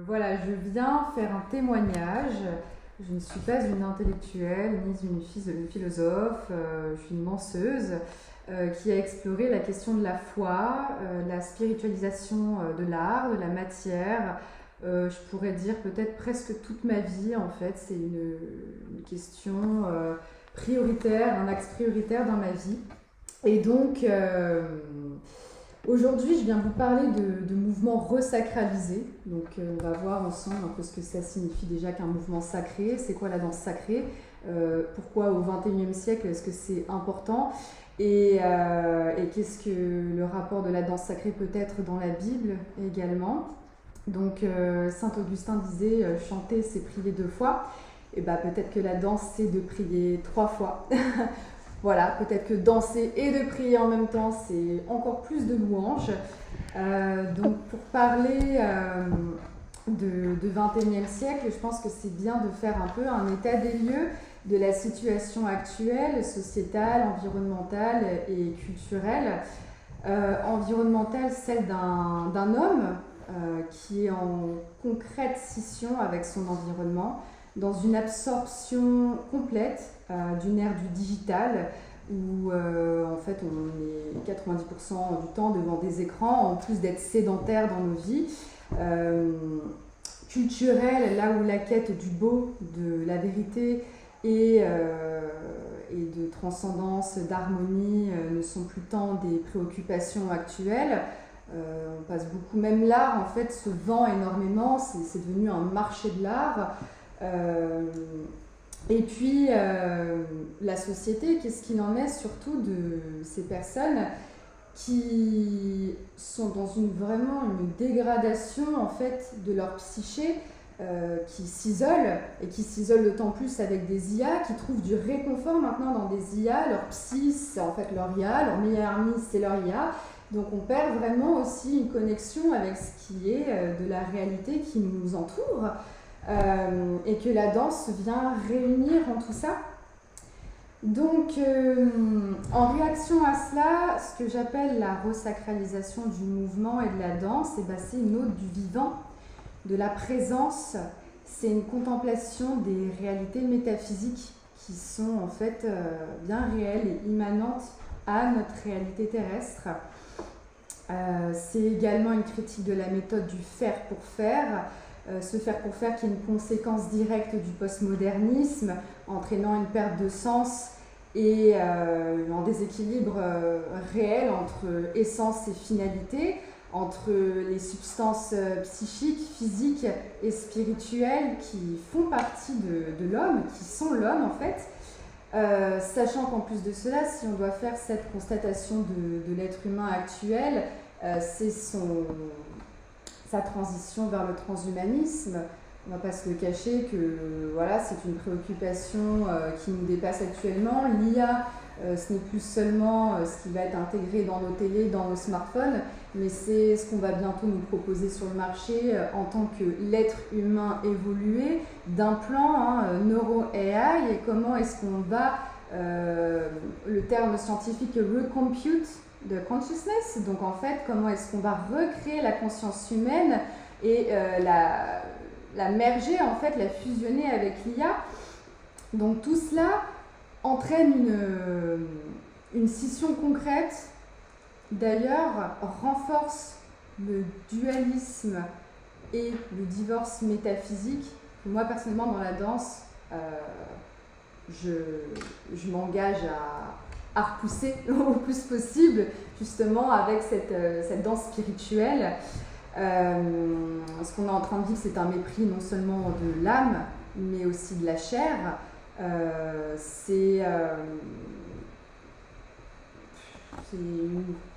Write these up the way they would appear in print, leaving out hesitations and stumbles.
Voilà, je viens faire un témoignage. Je ne suis pas une intellectuelle ni une philosophe, je suis une menseuse qui a exploré la question de la foi, la spiritualisation de l'art, de la matière. Je pourrais dire peut-être presque toute ma vie en fait. C'est une question prioritaire, un axe prioritaire dans ma vie. Et donc, aujourd'hui, je viens vous parler de mouvements resacralisés. Donc, on va voir ensemble un peu ce que ça signifie déjà qu'un mouvement sacré. C'est quoi la danse sacrée? Pourquoi au XXIe siècle est-ce que c'est important? Et qu'est-ce que le rapport de la danse sacrée peut être dans la Bible également? Donc, Saint Augustin disait chanter, c'est prier 2 fois. Et bah, peut-être que la danse, c'est de prier 3 fois. Voilà, peut-être que danser et de prier en même temps, c'est encore plus de louanges. Donc pour parler de XXIe siècle, je pense que c'est bien de faire un peu un état des lieux de la situation actuelle, sociétale, environnementale et culturelle. Environnementale, celle d'un homme qui est en concrète scission avec son environnement, dans une absorption complète d'une ère du digital où en fait on est 90% du temps devant des écrans en plus d'être sédentaire dans nos vies. Culturel, là où la quête du beau, de la vérité et de transcendance, d'harmonie ne sont plus tant des préoccupations actuelles. On passe beaucoup, même l'art en fait se vend énormément, c'est devenu un marché de l'art. Et puis la société, qu'est-ce qu'il en est surtout de ces personnes qui sont dans vraiment une dégradation en fait de leur psyché, qui s'isolent et qui s'isolent d'autant plus avec des IA, qui trouvent du réconfort maintenant dans des IA. Leur psy, c'est en fait leur IA, leur meilleur ami, c'est leur IA. Donc on perd vraiment aussi une connexion avec ce qui est de la réalité qui nous entoure. Et que la danse vient réunir en tout ça. Donc, en réaction à cela, ce que j'appelle la resacralisation du mouvement et de la danse, c'est une ode du vivant, de la présence. C'est une contemplation des réalités métaphysiques qui sont en fait bien réelles et immanentes à notre réalité terrestre. C'est également une critique de la méthode du faire pour faire. Ce faire pour faire qui est une conséquence directe du postmodernisme, entraînant une perte de sens et un déséquilibre réel entre essence et finalité, entre les substances psychiques, physiques et spirituelles qui font partie de l'homme, qui sont l'homme en fait. Sachant qu'en plus de cela, si on doit faire cette constatation de l'être humain actuel, c'est sa transition vers le transhumanisme. On ne va pas se le cacher que voilà, c'est une préoccupation qui nous dépasse actuellement. L'IA, ce n'est plus seulement ce qui va être intégré dans nos télés, dans nos smartphones, mais c'est ce qu'on va bientôt nous proposer sur le marché en tant que l'être humain évolué d'un plan neuro-AI. Et comment est-ce qu'on va, le terme scientifique recompute de consciousness, donc en fait comment est-ce qu'on va recréer la conscience humaine et la merger en fait, la fusionner avec l'IA. Donc tout cela entraîne une scission concrète, d'ailleurs renforce le dualisme et le divorce métaphysique. Moi personnellement dans la danse, je m'engage à repousser au plus possible, justement avec cette danse spirituelle. Ce qu'on est en train de vivre, c'est un mépris non seulement de l'âme, mais aussi de la chair.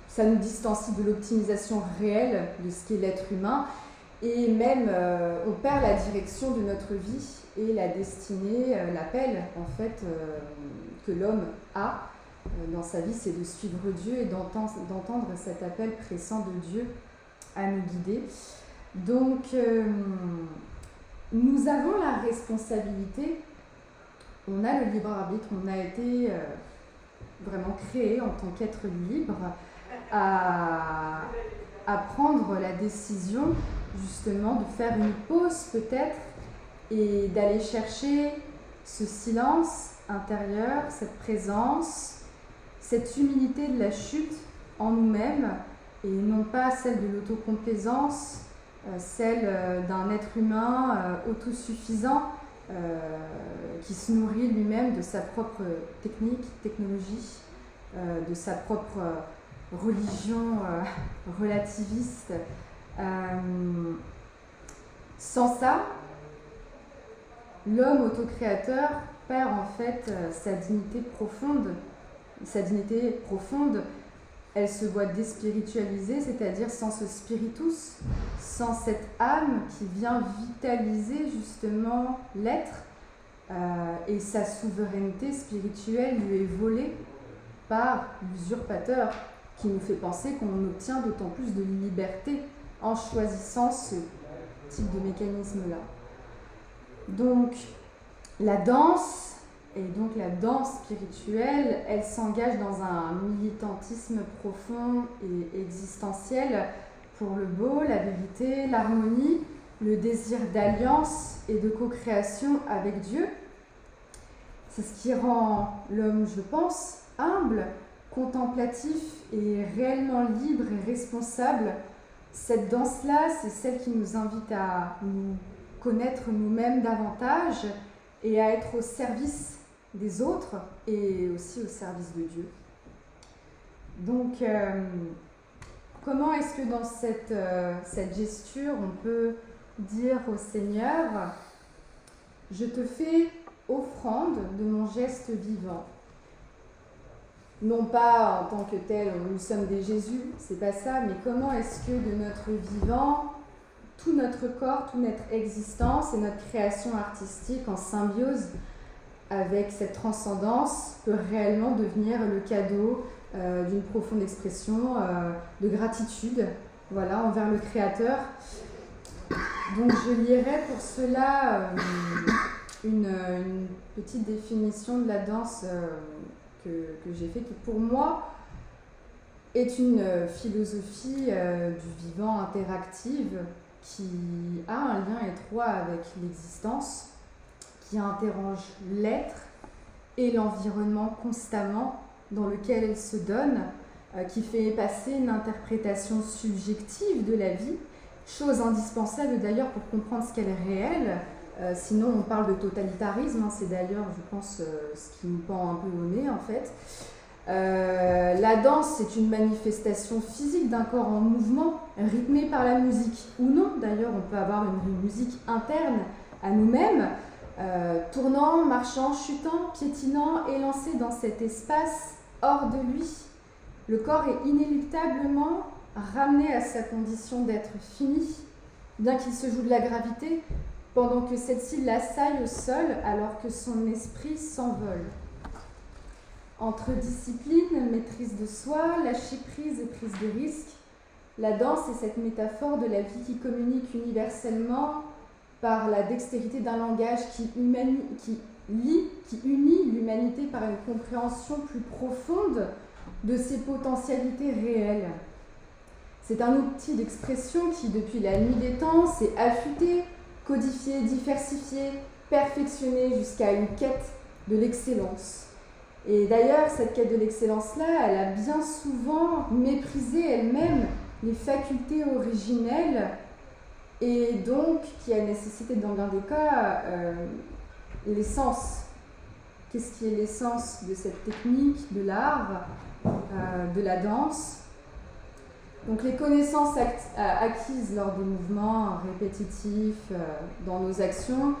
Ça nous distancie de l'optimisation réelle de ce qu'est l'être humain, et même on perd la direction de notre vie et la destinée, l'appel en fait que l'homme a dans sa vie, c'est de suivre Dieu et d'entendre cet appel pressant de Dieu à nous guider. Donc, nous avons la responsabilité, on a le libre arbitre, on a été vraiment créé en tant qu'être libre à prendre la décision justement de faire une pause peut-être et d'aller chercher ce silence intérieur, cette présence, cette humilité de la chute en nous-mêmes et non pas celle de l'autocomplaisance, celle d'un être humain autosuffisant qui se nourrit lui-même de sa propre technologie, de sa propre religion relativiste. Sans ça, l'homme autocréateur perd en fait sa dignité profonde. Sa dignité profonde, elle se voit déspiritualisée, c'est-à-dire sans ce spiritus, sans cette âme qui vient vitaliser justement l'être, et sa souveraineté spirituelle lui est volée par l'usurpateur qui nous fait penser qu'on obtient d'autant plus de liberté en choisissant ce type de mécanisme-là. Donc la danse, et donc la danse spirituelle, elle s'engage dans un militantisme profond et existentiel pour le beau, la vérité, l'harmonie, le désir d'alliance et de co-création avec Dieu. C'est ce qui rend l'homme, je pense, humble, contemplatif et réellement libre et responsable. Cette danse-là, c'est celle qui nous invite à nous connaître nous-mêmes davantage et à être au service des autres et aussi au service de Dieu. Donc, comment est-ce que dans cette gesture, on peut dire au Seigneur, je te fais offrande de mon geste vivant. Non pas en tant que tel, nous sommes des Jésus, c'est pas ça, mais comment est-ce que de notre vivant, tout notre corps, toute notre existence et notre création artistique en symbiose avec cette transcendance peut réellement devenir le cadeau d'une profonde expression de gratitude, voilà, envers le Créateur. Donc je lirai pour cela une petite définition de la danse que j'ai fait, qui pour moi est une philosophie du vivant interactive qui a un lien étroit avec l'existence, qui interroge l'être et l'environnement constamment dans lequel elle se donne, qui fait passer une interprétation subjective de la vie, chose indispensable d'ailleurs pour comprendre ce qu'elle est réelle. Sinon on parle de totalitarisme, c'est d'ailleurs je pense ce qui nous pend un peu au nez en fait. La danse, c'est une manifestation physique d'un corps en mouvement, rythmé par la musique ou non. D'ailleurs on peut avoir une musique interne à nous-mêmes, tournant, marchant, chutant, piétinant, élancé dans cet espace hors de lui. Le corps est inéluctablement ramené à sa condition d'être fini, bien qu'il se joue de la gravité, pendant que celle-ci l'assaille au sol alors que son esprit s'envole. Entre discipline, maîtrise de soi, lâcher prise et prise de risque, la danse est cette métaphore de la vie qui communique universellement par la dextérité d'un langage qui unit l'humanité par une compréhension plus profonde de ses potentialités réelles. C'est un outil d'expression qui, depuis la nuit des temps, s'est affûté, codifié, diversifié, perfectionné jusqu'à une quête de l'excellence. Et d'ailleurs, cette quête de l'excellence-là, elle a bien souvent méprisé elle-même les facultés originelles et donc qui a nécessité, dans bien des cas, l'essence. Qu'est-ce qui est l'essence de cette technique, de l'art, de la danse ? Donc les connaissances acquises lors des mouvements répétitifs dans nos actions,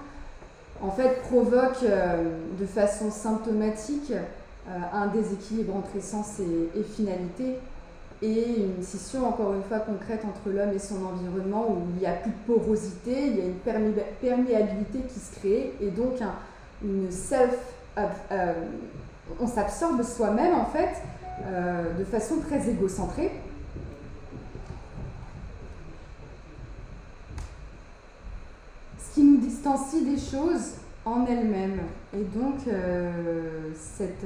en fait, provoquent de façon symptomatique un déséquilibre entre essence et finalité, et une scission, encore une fois, concrète entre l'homme et son environnement, où il n'y a plus de porosité, il y a une perméabilité qui se crée, et donc on s'absorbe soi-même, en fait, de façon très égocentrée. Ce qui nous distancie des choses en elles-mêmes. Et donc, cette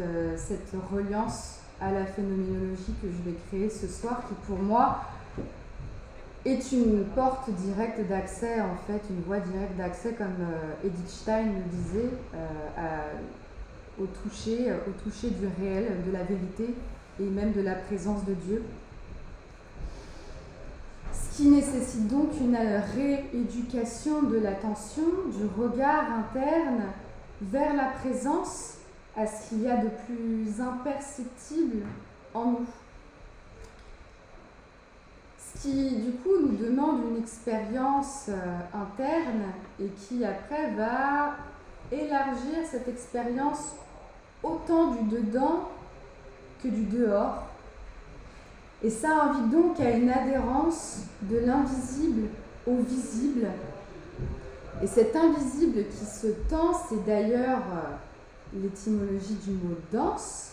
reliance à la phénoménologie que je vais créer ce soir, qui pour moi est une porte directe d'accès, en fait, une voie directe d'accès, comme Edith Stein le disait, au toucher du réel, de la vérité et même de la présence de Dieu. Ce qui nécessite donc une rééducation de l'attention, du regard interne vers la présence, à ce qu'il y a de plus imperceptible en nous. Ce qui, du coup, nous demande une expérience interne et qui, après, va élargir cette expérience autant du dedans que du dehors. Et ça invite donc à une adhérence de l'invisible au visible. Et cet invisible qui se tend, c'est d'ailleurs l'étymologie du mot danse.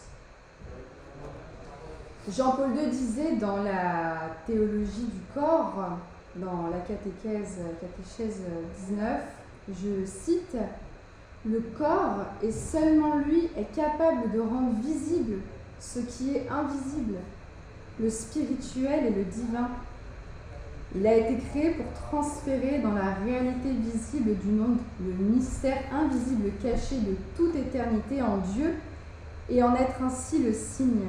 Jean-Paul II disait dans la théologie du corps, dans la catéchèse 19, je cite, « Le corps, et seulement lui, est capable de rendre visible ce qui est invisible, le spirituel et le divin. Il a été créé pour transférer dans la réalité visible du monde le mystère invisible caché de toute éternité en Dieu et en être ainsi le signe.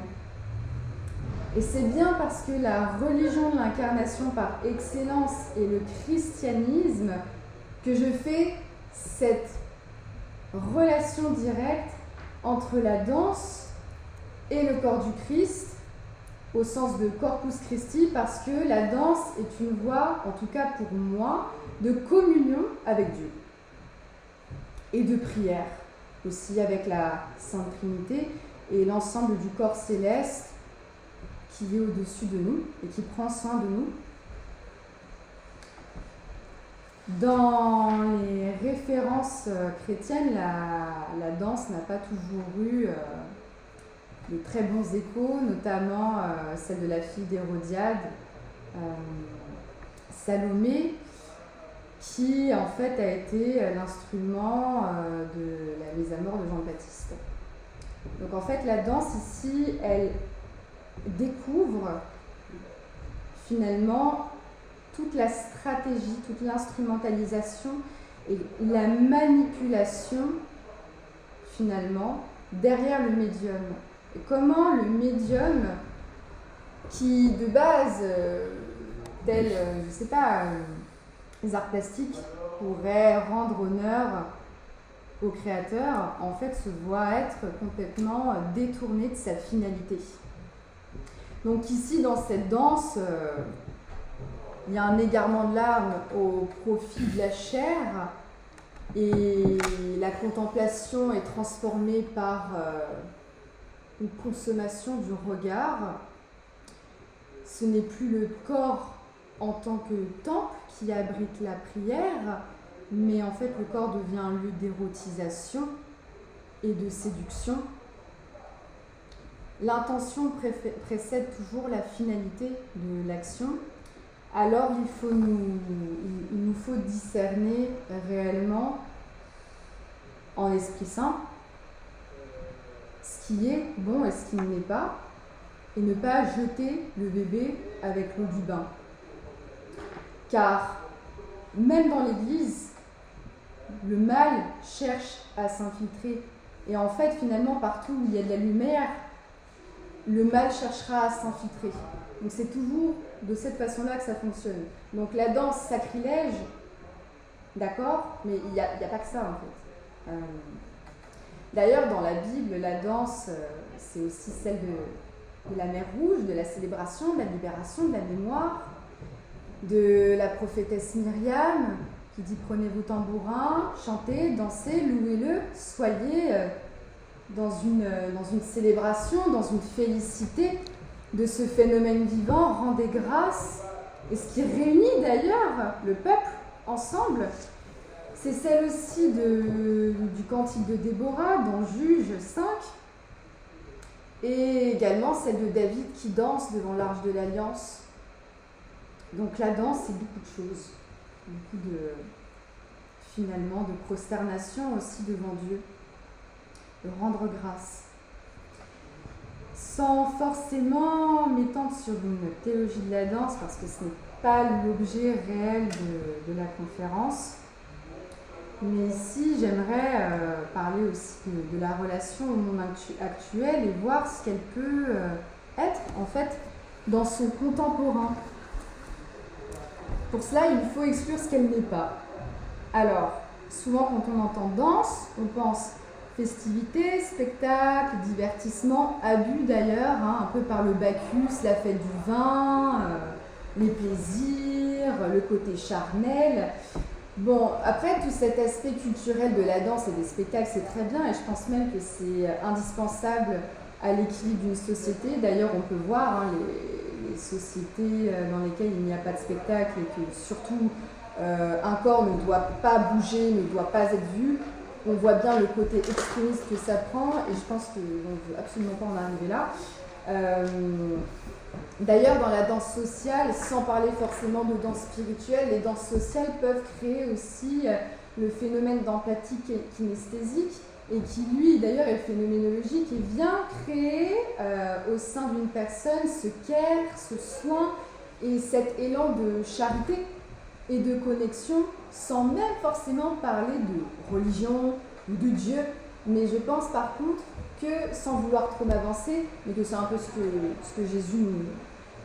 Et c'est bien parce que la religion de l'incarnation par excellence est le christianisme que je fais cette relation directe entre la danse et le corps du Christ, au sens de Corpus Christi, parce que la danse est une voie, en tout cas pour moi, de communion avec Dieu et de prière aussi avec la Sainte Trinité et l'ensemble du corps céleste qui est au-dessus de nous et qui prend soin de nous. Dans les références chrétiennes, la danse n'a pas toujours eu de très bons échos, notamment celle de la fille d'Hérodiade, Salomé, qui en fait a été l'instrument de la mise à mort de Jean le Baptiste. Donc en fait la danse ici, elle découvre finalement toute la stratégie, toute l'instrumentalisation et la manipulation finalement derrière le médium. Et comment le médium, qui de base, tel, je ne sais pas, les arts plastiques pourraient rendre honneur au créateur, en fait se voit être complètement détourné de sa finalité. Donc ici, dans cette danse, il y a un égarement de l'âme au profit de la chair et la contemplation est transformée par une consommation du regard. Ce n'est plus le corps en tant que temple qui abrite la prière, mais en fait le corps devient un lieu d'érotisation et de séduction. L'intention précède toujours la finalité de l'action. Alors il nous faut discerner réellement en Esprit Saint ce qui est bon et ce qui ne l'est pas, et ne pas jeter le bébé avec l'eau du bain. Car même dans l'Église, le mal cherche à s'infiltrer. Et en fait, finalement, partout où il y a de la lumière, le mal cherchera à s'infiltrer. Donc c'est toujours de cette façon-là que ça fonctionne. Donc la danse sacrilège, d'accord, mais il n'y a pas que ça en fait. D'ailleurs, dans la Bible, la danse, c'est aussi celle de la mer Rouge, de la célébration, de la libération, de la mémoire, de la prophétesse Myriam, qui dit « Prenez vos tambourins, chantez, dansez, louez-le, soyez dans une célébration, dans une félicité de ce phénomène vivant, rendez grâce. » Et ce qui réunit d'ailleurs le peuple ensemble, c'est celle aussi du cantique de Déborah dans Juges 5, et également celle de David qui danse devant l'arche de l'Alliance. Donc la danse, c'est beaucoup de choses, beaucoup finalement de prosternation aussi devant Dieu, de rendre grâce. Sans forcément m'étendre sur une théologie de la danse, parce que ce n'est pas l'objet réel de la conférence. Mais ici, j'aimerais parler aussi de la relation au monde actuel et voir ce qu'elle peut être, en fait, dans son contemporain. Pour cela, il faut exclure ce qu'elle n'est pas. Alors, souvent quand on entend danse, on pense festivité, spectacle, divertissement, abus d'ailleurs, un peu par le Bacchus, la fête du vin, les plaisirs, le côté charnel. Bon, après, tout cet aspect culturel de la danse et des spectacles, c'est très bien, et je pense même que c'est indispensable à l'équilibre d'une société. D'ailleurs, on peut voir les sociétés dans lesquelles il n'y a pas de spectacle et que surtout un corps ne doit pas bouger, ne doit pas être vu. On voit bien le côté extrémiste que ça prend, et je pense qu'on ne veut absolument pas en arriver là. D'ailleurs, dans la danse sociale, sans parler forcément de danse spirituelle, les danses sociales peuvent créer aussi le phénomène d'empathie kinesthésique, et qui, lui, d'ailleurs, est phénoménologique et vient créer au sein d'une personne ce care, ce soin et cet élan de charité et de connexion, sans même forcément parler de religion ou de Dieu. Mais je pense par contre que, sans vouloir trop m'avancer, mais que c'est un peu ce que Jésus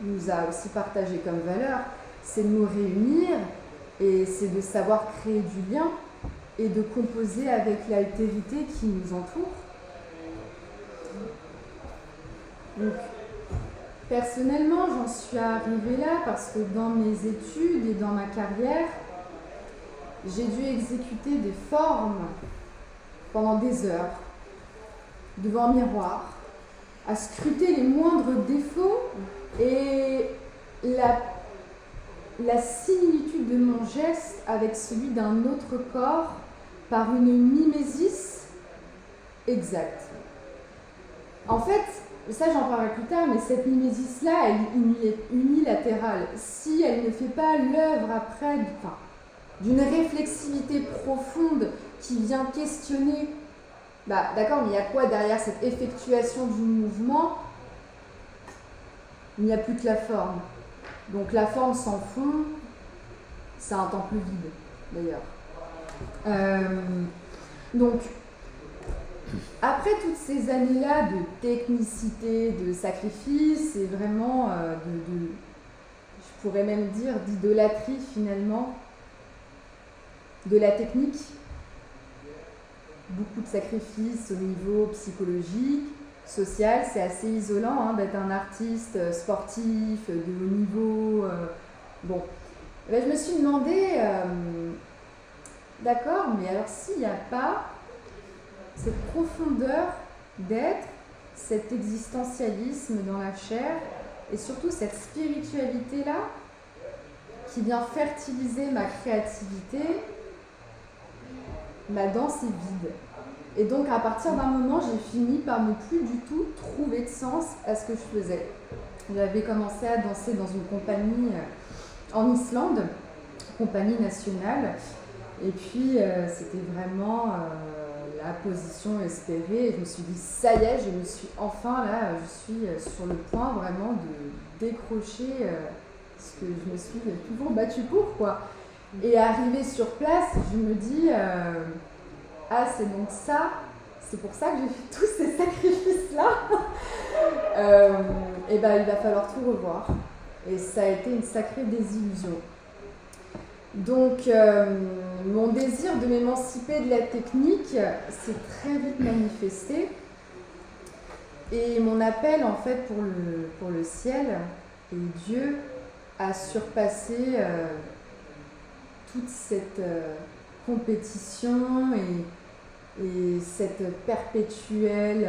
nous a aussi partagé comme valeur, c'est de nous réunir et c'est de savoir créer du lien et de composer avec l'altérité qui nous entoure. Donc, personnellement, j'en suis arrivée là parce que dans mes études et dans ma carrière, j'ai dû exécuter des formes pendant des heures, devant un miroir, à scruter les moindres défauts et la similitude de mon geste avec celui d'un autre corps par une mimésis exacte. En fait, ça j'en parlerai plus tard, mais cette mimésis-là, elle est unilatérale. Si elle ne fait pas l'œuvre après d'une réflexivité profonde qui vient questionner, d'accord, mais il y a quoi derrière cette effectuation du mouvement? Il n'y a plus que la forme. Donc la forme sans fond, c'est un temple vide, d'ailleurs. Donc, après toutes ces années-là de technicité, de sacrifice, et vraiment je pourrais même dire d'idolâtrie finalement, de la technique, beaucoup de sacrifices au niveau psychologique, social, c'est assez isolant d'être un artiste sportif, de haut niveau. Bon, je me suis demandé, d'accord, mais alors s'il n'y a pas cette profondeur d'être, cet existentialisme dans la chair, et surtout cette spiritualité-là, qui vient fertiliser ma créativité, ma danse est vide. Et donc, à partir d'un moment, j'ai fini par ne plus du tout trouver de sens à ce que je faisais. J'avais commencé à danser dans une compagnie en Islande, compagnie nationale, et puis c'était vraiment la position espérée. Et je me suis dit, ça y est, je me suis enfin là, je suis sur le point vraiment de décrocher ce que je me suis toujours battue pour, quoi. Et arrivé sur place, je me dis, c'est donc ça, c'est pour ça que j'ai fait tous ces sacrifices-là. Il va falloir tout revoir. Et ça a été une sacrée désillusion. Donc, mon désir de m'émanciper de la technique s'est très vite manifesté. Et mon appel, en fait, pour le ciel et Dieu a surpassé toute cette compétition et cette perpétuel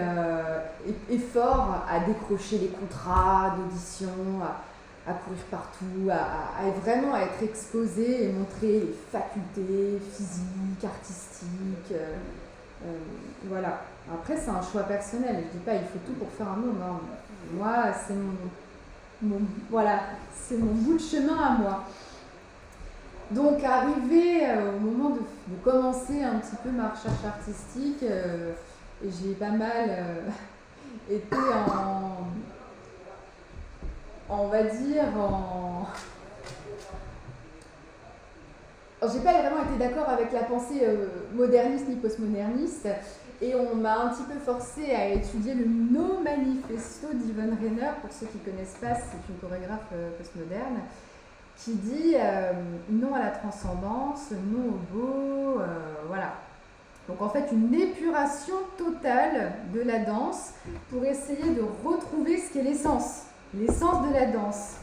effort à décrocher les contrats d'audition, à courir partout, à vraiment être exposé et montrer les facultés physiques, artistiques. Voilà. Après, c'est un choix personnel. Je ne dis pas il faut tout pour faire un monde. Non. Moi, c'est c'est mon bout de chemin à moi. Donc, arrivé au moment de commencer un petit peu ma recherche artistique, j'ai pas mal été on va dire, Alors, j'ai pas vraiment été d'accord avec la pensée moderniste ni postmoderniste, et on m'a un petit peu forcé à étudier le No Manifesto d'Yvonne Rainer. Pour ceux qui ne connaissent pas, c'est une chorégraphe postmoderne qui dit non à la transcendance, non au beau, voilà. Donc en fait, une épuration totale de la danse pour essayer de retrouver ce qu'est l'essence de la danse,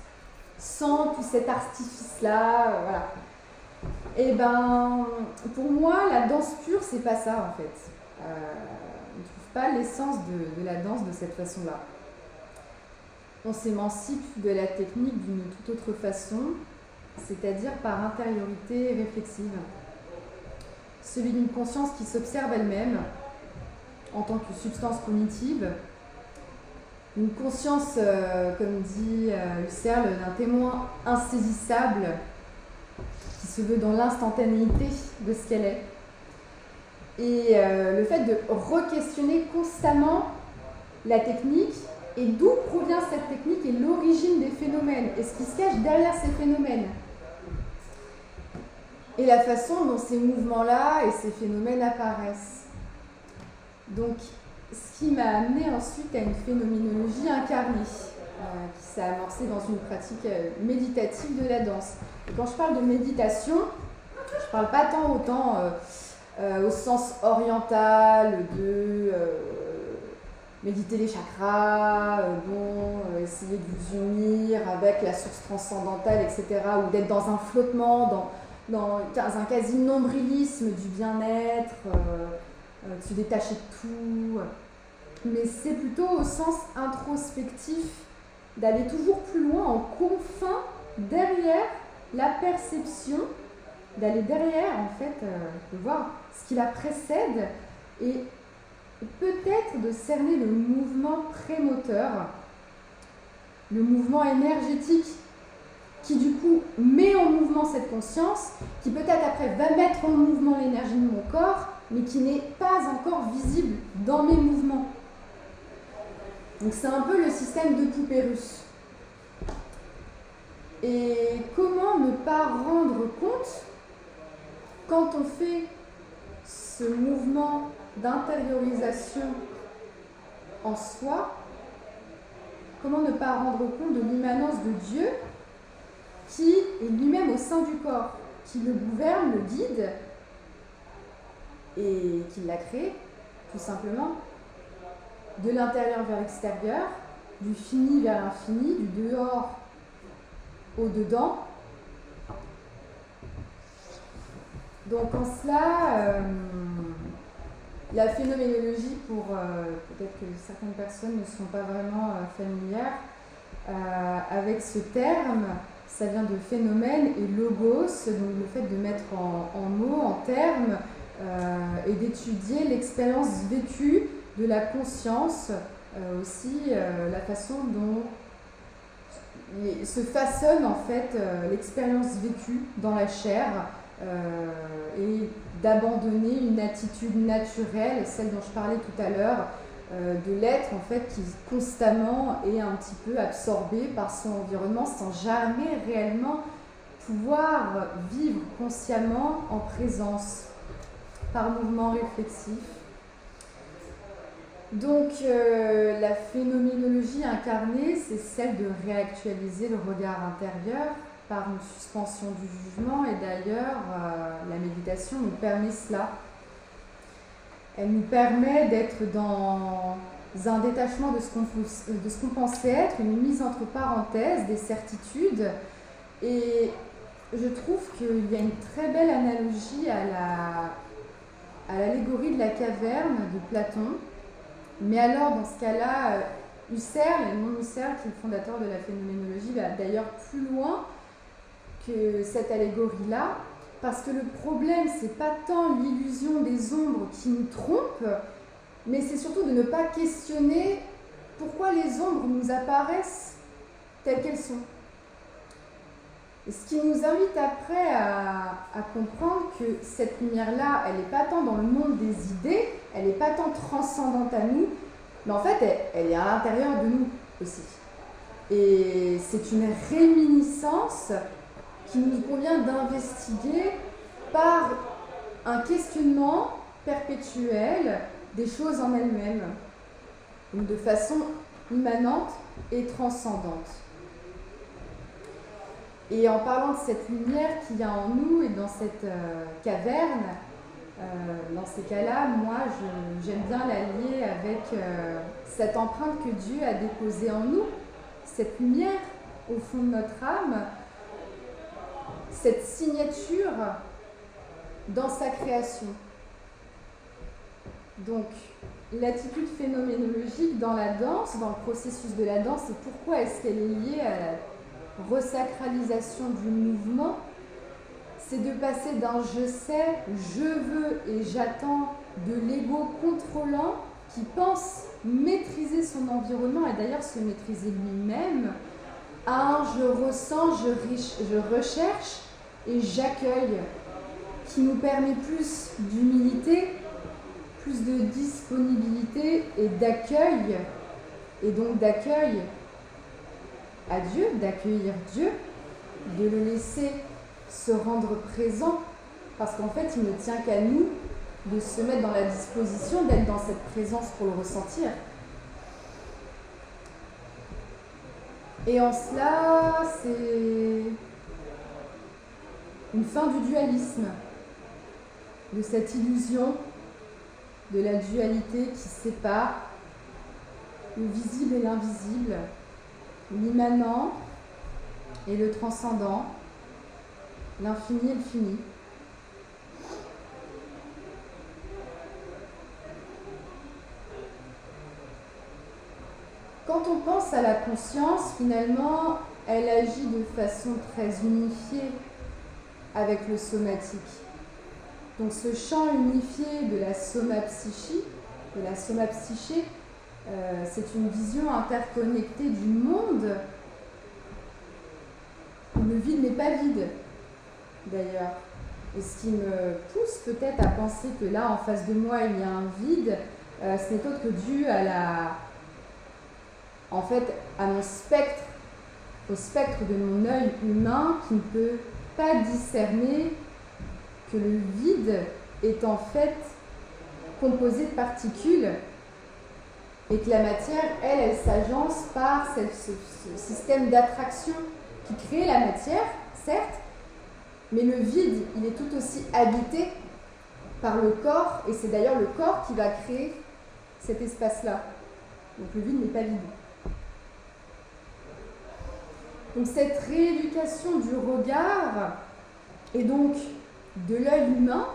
sans tout cet artifice-là, voilà. Et ben, pour moi, la danse pure, c'est pas ça en fait. On ne trouve pas l'essence de la danse de cette façon-là. On s'émancipe de la technique d'une toute autre façon, c'est-à-dire par intériorité réflexive. Celui d'une conscience qui s'observe elle-même en tant que substance cognitive. Une conscience, comme dit Husserl, d'un témoin insaisissable qui se veut dans l'instantanéité de ce qu'elle est. Et le fait de re-questionner constamment la technique et d'où provient cette technique et l'origine des phénomènes et ce qui se cache derrière ces phénomènes. Et la façon dont ces mouvements-là et ces phénomènes apparaissent. Donc, ce qui m'a amené ensuite à une phénoménologie incarnée, qui s'est amorcée dans une pratique méditative de la danse. Et quand je parle de méditation, je ne parle pas tant autant au sens oriental de méditer les chakras, essayer de vous unir avec la source transcendantale, etc., ou d'être dans un flottement, dans un quasi-nombrilisme du bien-être, de se détacher de tout. Mais c'est plutôt au sens introspectif, d'aller toujours plus loin en confins, derrière la perception, d'aller derrière, en fait, de voir ce qui la précède et peut-être de cerner le mouvement prémoteur, le mouvement énergétique qui du coup met en mouvement cette conscience, qui peut-être après va mettre en mouvement l'énergie de mon corps, mais qui n'est pas encore visible dans mes mouvements. Donc c'est un peu le système de poupée russe. Et comment ne pas rendre compte, quand on fait ce mouvement d'intériorisation en soi, comment ne pas rendre compte de l'immanence de Dieu qui est lui-même au sein du corps, qui le gouverne, le guide et qui l'a créé, tout simplement, de l'intérieur vers l'extérieur, du fini vers l'infini, du dehors au dedans. Donc en cela, la phénoménologie, pour peut-être que certaines personnes ne sont pas vraiment familières avec ce terme, ça vient de phénomène et logos, donc le fait de mettre en mots, en termes, et d'étudier l'expérience vécue de la conscience, aussi la façon dont se façonne en fait l'expérience vécue dans la chair, et d'abandonner une attitude naturelle, celle dont je parlais tout à l'heure, de l'être en fait qui constamment est un petit peu absorbé par son environnement sans jamais réellement pouvoir vivre consciemment en présence par mouvement réflexif. Donc la phénoménologie incarnée, c'est celle de réactualiser le regard intérieur par une suspension du jugement, et d'ailleurs la méditation nous permet cela. Elle nous permet d'être dans un détachement de ce qu'on pensait être, une mise entre parenthèses, des certitudes. Et je trouve qu'il y a une très belle analogie à l'allégorie de la caverne de Platon. Mais alors, dans ce cas-là, Husserl, Edmond Husserl, qui est le fondateur de la phénoménologie, va d'ailleurs plus loin que cette allégorie-là, parce que le problème, c'est pas tant l'illusion des ombres qui nous trompe, mais c'est surtout de ne pas questionner pourquoi les ombres nous apparaissent telles qu'elles sont. Et ce qui nous invite après à comprendre que cette lumière-là, elle n'est pas tant dans le monde des idées, elle n'est pas tant transcendante à nous, mais en fait, elle est à l'intérieur de nous aussi. Et c'est une réminiscence qu'il nous convient d'investiguer par un questionnement perpétuel des choses en elles-mêmes, donc de façon immanente et transcendante. Et en parlant de cette lumière qu'il y a en nous et dans cette caverne, dans ces cas-là, moi, j'aime bien la lier avec cette empreinte que Dieu a déposée en nous, cette lumière au fond de notre âme, cette signature dans sa création. Donc, l'attitude phénoménologique dans la danse, dans le processus de la danse, et pourquoi est-ce qu'elle est liée à la resacralisation du mouvement, c'est de passer d'un je sais, je veux et j'attends de l'ego contrôlant qui pense maîtriser son environnement et d'ailleurs se maîtriser lui-même à un je ressens, je recherche et j'accueille qui nous permet plus d'humilité, plus de disponibilité et d'accueil, et donc d'accueil à Dieu, d'accueillir Dieu, de le laisser se rendre présent, parce qu'en fait, il ne tient qu'à nous de se mettre dans la disposition d'être dans cette présence pour le ressentir. Et en cela, c'est une fin du dualisme, de cette illusion de la dualité qui sépare le visible et l'invisible, l'immanent et le transcendant, l'infini et le fini. Quand on pense à la conscience, finalement, elle agit de façon très unifiée avec le somatique. Donc ce champ unifié de la somapsyché, c'est une vision interconnectée du monde où le vide n'est pas vide, d'ailleurs. Et ce qui me pousse peut-être à penser que là, en face de moi, il y a un vide, ce n'est autre que dû à mon spectre, au spectre de mon œil humain qui ne peut pas discerner que le vide est en fait composé de particules et que la matière, elle s'agence par ce système d'attraction qui crée la matière, certes, mais le vide, il est tout aussi habité par le corps, et c'est d'ailleurs le corps qui va créer cet espace-là. Donc le vide n'est pas vide. Donc cette rééducation du regard, et donc de l'œil humain,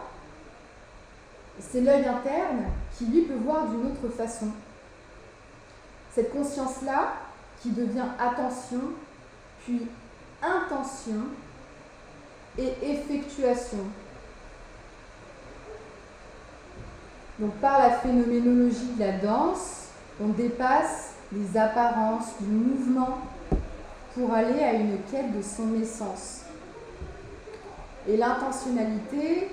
c'est l'œil interne qui lui peut voir d'une autre façon. Cette conscience-là qui devient attention, puis intention et effectuation. Donc par la phénoménologie de la danse, on dépasse les apparences du mouvement pour aller à une quête de son essence. Et l'intentionnalité,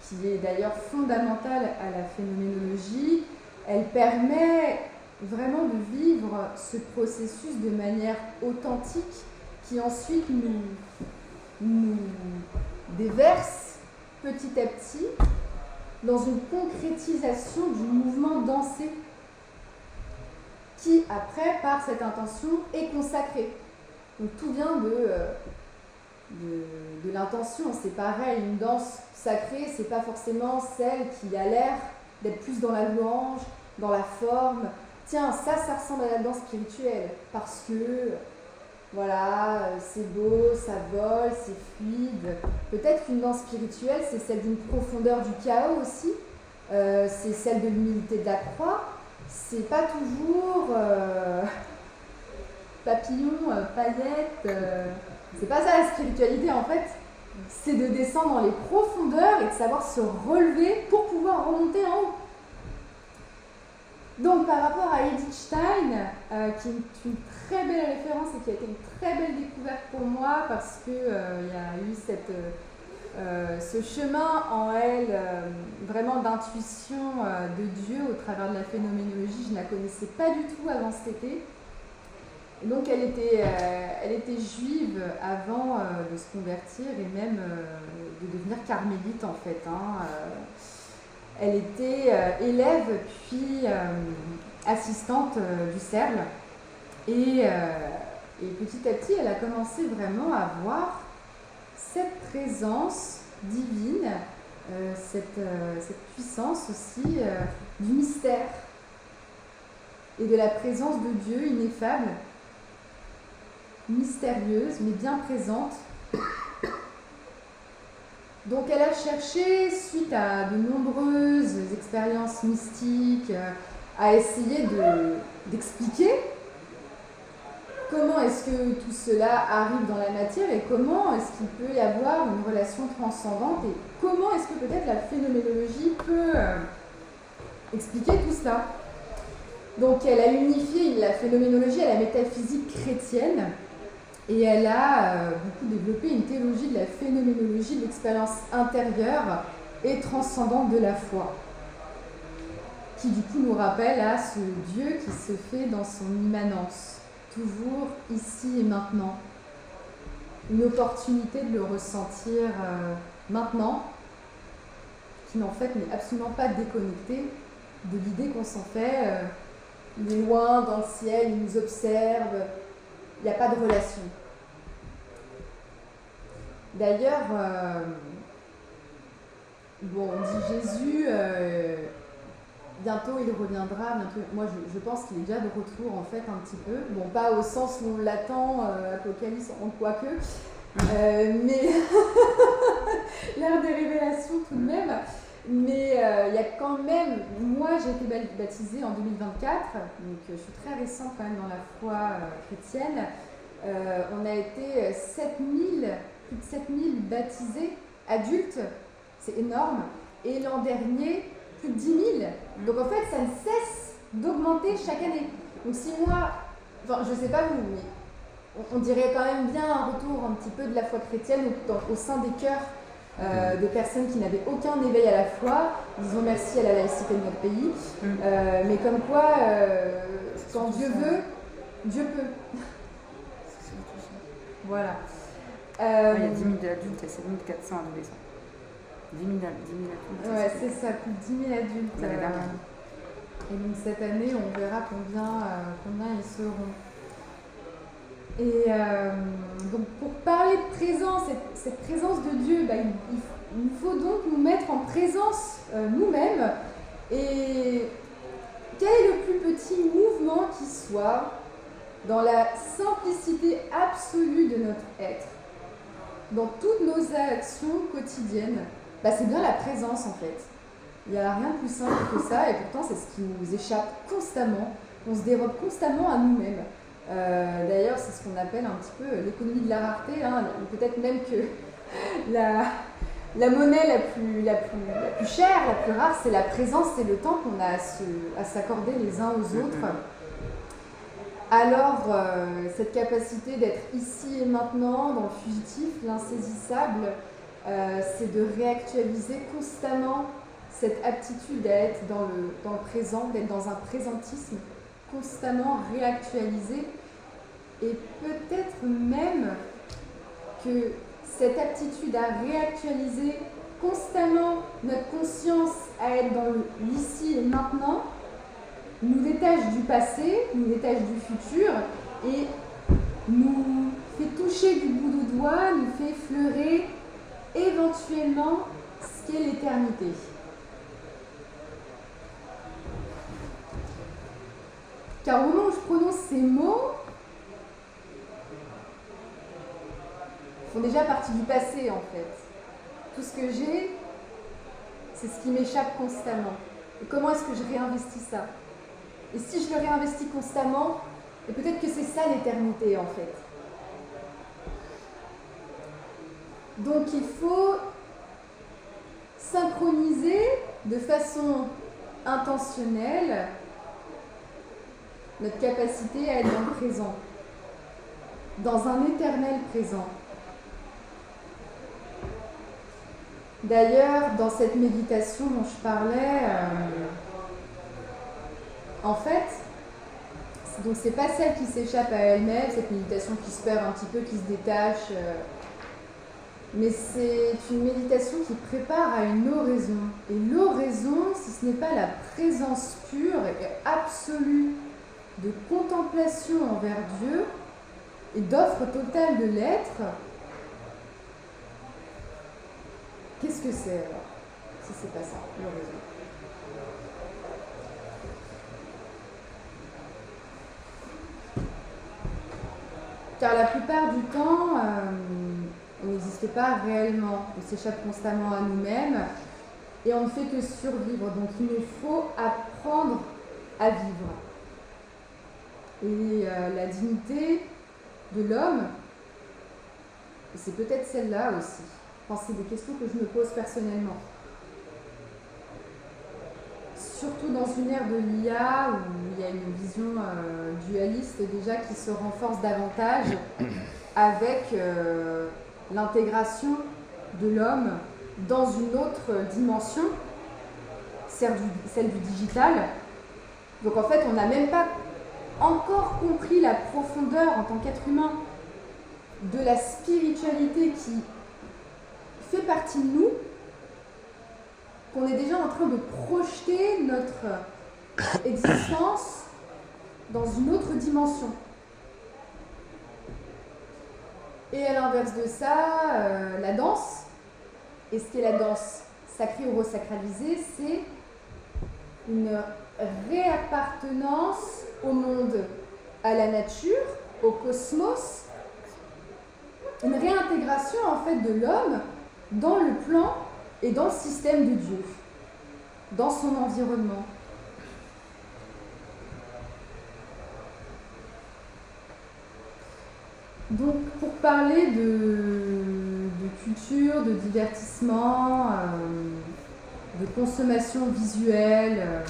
qui est d'ailleurs fondamentale à la phénoménologie, elle permet vraiment de vivre ce processus de manière authentique qui ensuite nous déverse petit à petit dans une concrétisation du mouvement dansé qui, après, par cette intention, est consacré. Donc tout vient de l'intention. C'est pareil, une danse sacrée, c'est pas forcément celle qui a l'air d'être plus dans la louange, dans la forme. Tiens, ça ressemble à la danse spirituelle, parce que, voilà, c'est beau, ça vole, c'est fluide. Peut-être qu'une danse spirituelle, c'est celle d'une profondeur du chaos aussi, c'est celle de l'humilité de la croix. C'est pas toujours papillon, paillettes, c'est pas ça la spiritualité en fait. C'est de descendre dans les profondeurs et de savoir se relever pour pouvoir remonter en haut. Donc par rapport à Edith Stein, qui est une très belle référence et qui a été une très belle découverte pour moi parce qu'il y a eu ce chemin en elle, vraiment d'intuition de Dieu au travers de la phénoménologie. Je ne la connaissais pas du tout avant cet été. Et donc elle était juive avant de se convertir et même de devenir carmélite en fait. Elle était élève puis assistante du CERL et petit à petit elle a commencé vraiment à voir cette présence divine, cette puissance aussi du mystère et de la présence de Dieu ineffable, mystérieuse mais bien présente. Donc elle a cherché, suite à de nombreuses expériences mystiques, à essayer d'expliquer comment est-ce que tout cela arrive dans la matière et comment est-ce qu'il peut y avoir une relation transcendante et comment est-ce que peut-être la phénoménologie peut expliquer tout cela. Donc elle a unifié la phénoménologie à la métaphysique chrétienne et elle a beaucoup développé une théologie de la phénoménologie, de l'expérience intérieure et transcendante de la foi, qui du coup nous rappelle à ce Dieu qui se fait dans son immanence, toujours ici et maintenant. Une opportunité de le ressentir maintenant, qui en fait n'est absolument pas déconnecté de l'idée qu'on s'en fait. Il est loin dans le ciel, il nous observe, il n'y a pas de relation. D'ailleurs, on dit Jésus, bientôt il reviendra, bientôt, moi je pense qu'il est déjà de retour en fait un petit peu, bon pas au sens où on l'attend, Apocalypse, en quoique, mais l'ère des révélations tout de même. Mais il y a quand même, moi j'ai été baptisée en 2024, donc je suis très récente quand même dans la foi chrétienne. On a été plus de 7000 baptisés adultes, c'est énorme. Et l'an dernier, plus de 10 000. Donc en fait, ça ne cesse d'augmenter chaque année. Donc si moi, je ne sais pas vous, mais on dirait quand même bien un retour un petit peu de la foi chrétienne au sein des cœurs de personnes qui n'avaient aucun éveil à la foi, disons merci à la laïcité de notre pays, mais comme quoi, quand Dieu veut, Dieu peut. Voilà. Il y a 10 000 adultes et 7 400 adolescents. 10 000 adultes. Ouais, c'est ça, plus de 10 000 adultes. Et donc cette année, on verra combien ils seront. Et donc pour parler de présence, cette présence de Dieu, il faut donc nous mettre en présence nous-mêmes. Et quel est le plus petit mouvement qui soit dans la simplicité absolue de notre être, dans toutes nos actions quotidiennes? C'est bien la présence en fait. Il n'y a rien de plus simple que ça et pourtant c'est ce qui nous échappe constamment. On se dérobe constamment à nous-mêmes. D'ailleurs, c'est ce qu'on appelle un petit peu l'économie de la rareté. Peut-être même que la monnaie la plus chère, la plus rare, c'est la présence, c'est le temps qu'on a à s'accorder les uns aux autres. Alors, cette capacité d'être ici et maintenant, dans le fugitif, l'insaisissable, c'est de réactualiser constamment cette aptitude à être dans le présent, d'être dans un présentisme constamment réactualisé, et peut-être même que cette aptitude à réactualiser constamment notre conscience à être dans l'ici et maintenant nous détache du passé, nous détache du futur et nous fait toucher du bout du doigt, nous fait effleurer éventuellement ce qu'est l'éternité. Car au moment où je prononce ces mots, ils font déjà partie du passé en fait. Tout ce que j'ai, c'est ce qui m'échappe constamment. Et comment est-ce que je réinvestis ça? Et si je le réinvestis constamment, et peut-être que c'est ça l'éternité en fait. Donc il faut synchroniser de façon intentionnelle notre capacité à être dans le présent, dans un éternel présent. D'ailleurs, dans cette méditation dont je parlais, en fait, Donc c'est pas celle qui s'échappe à elle-même, cette méditation qui se perd un petit peu, qui se détache, mais c'est une méditation qui prépare à une oraison. Et l'oraison, si ce n'est pas la présence pure et absolue de contemplation envers Dieu et d'offre totale de l'être, qu'est-ce que c'est alors, si c'est pas ça, l'oraison? Car la plupart du temps, on n'existe pas réellement, on s'échappe constamment à nous-mêmes et on ne fait que survivre. Donc il nous faut apprendre à vivre. Et la dignité de l'homme, et c'est peut-être celle-là aussi, enfin, c'est des questions que je me pose personnellement. Surtout dans une ère de l'IA où il y a une vision dualiste déjà qui se renforce davantage avec l'intégration de l'homme dans une autre dimension, celle du digital. Donc en fait, on n'a même pas encore compris la profondeur en tant qu'être humain de la spiritualité qui fait partie de nous, qu'on est déjà en train de projeter notre existence dans une autre dimension. Et à l'inverse de ça, la danse, et ce qu'est la danse sacrée ou resacralisée, c'est une réappartenance au monde, à la nature, au cosmos, une réintégration en fait de l'homme dans le plan et dans le système de Dieu, dans son environnement. Donc, pour parler de culture, de divertissement, de consommation visuelle,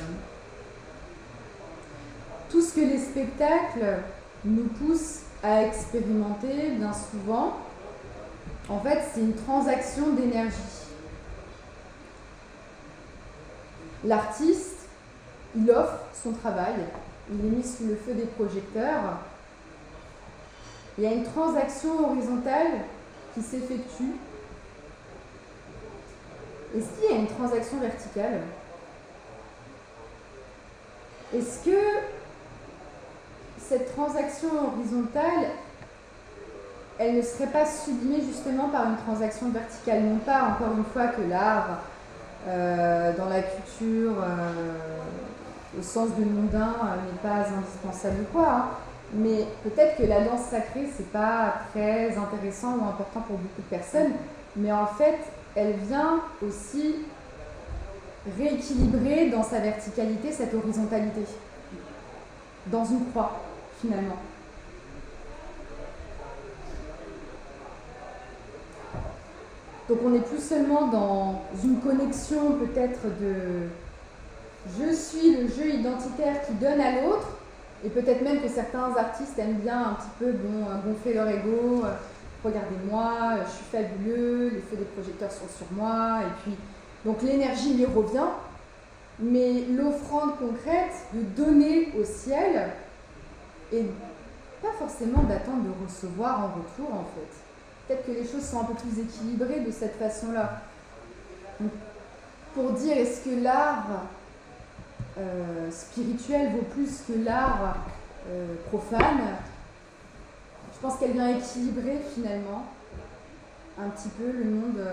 tout ce que les spectacles nous poussent à expérimenter, bien souvent, en fait, c'est une transaction d'énergie. L'artiste, il offre son travail, il est mis sous le feu des projecteurs. Il y a une transaction horizontale qui s'effectue. Est-ce qu'il y a une transaction verticale? Est-ce que cette transaction horizontale, elle ne serait pas sublimée justement par une transaction verticale? Non pas, encore une fois, que l'art, dans la culture, au sens de mondain, n'est pas indispensable ou quoi, hein. Mais peut-être que la danse sacrée, c'est pas très intéressant ou important pour beaucoup de personnes, mais en fait, elle vient aussi rééquilibrer dans sa verticalité cette horizontalité, dans une croix, finalement. Donc on n'est plus seulement dans une connexion peut-être de « je suis le jeu identitaire qui donne à l'autre », et peut-être même que certains artistes aiment bien un petit peu gonfler leur ego, regardez-moi, je suis fabuleux, les feux des projecteurs sont sur moi, et puis donc l'énergie lui revient, mais l'offrande concrète de donner au ciel et pas forcément d'attendre de recevoir en retour en fait. Peut-être que les choses sont un peu plus équilibrées de cette façon-là. Donc, pour dire est-ce que l'art spirituel vaut plus que l'art profane, je pense qu'elle vient équilibrer finalement un petit peu le monde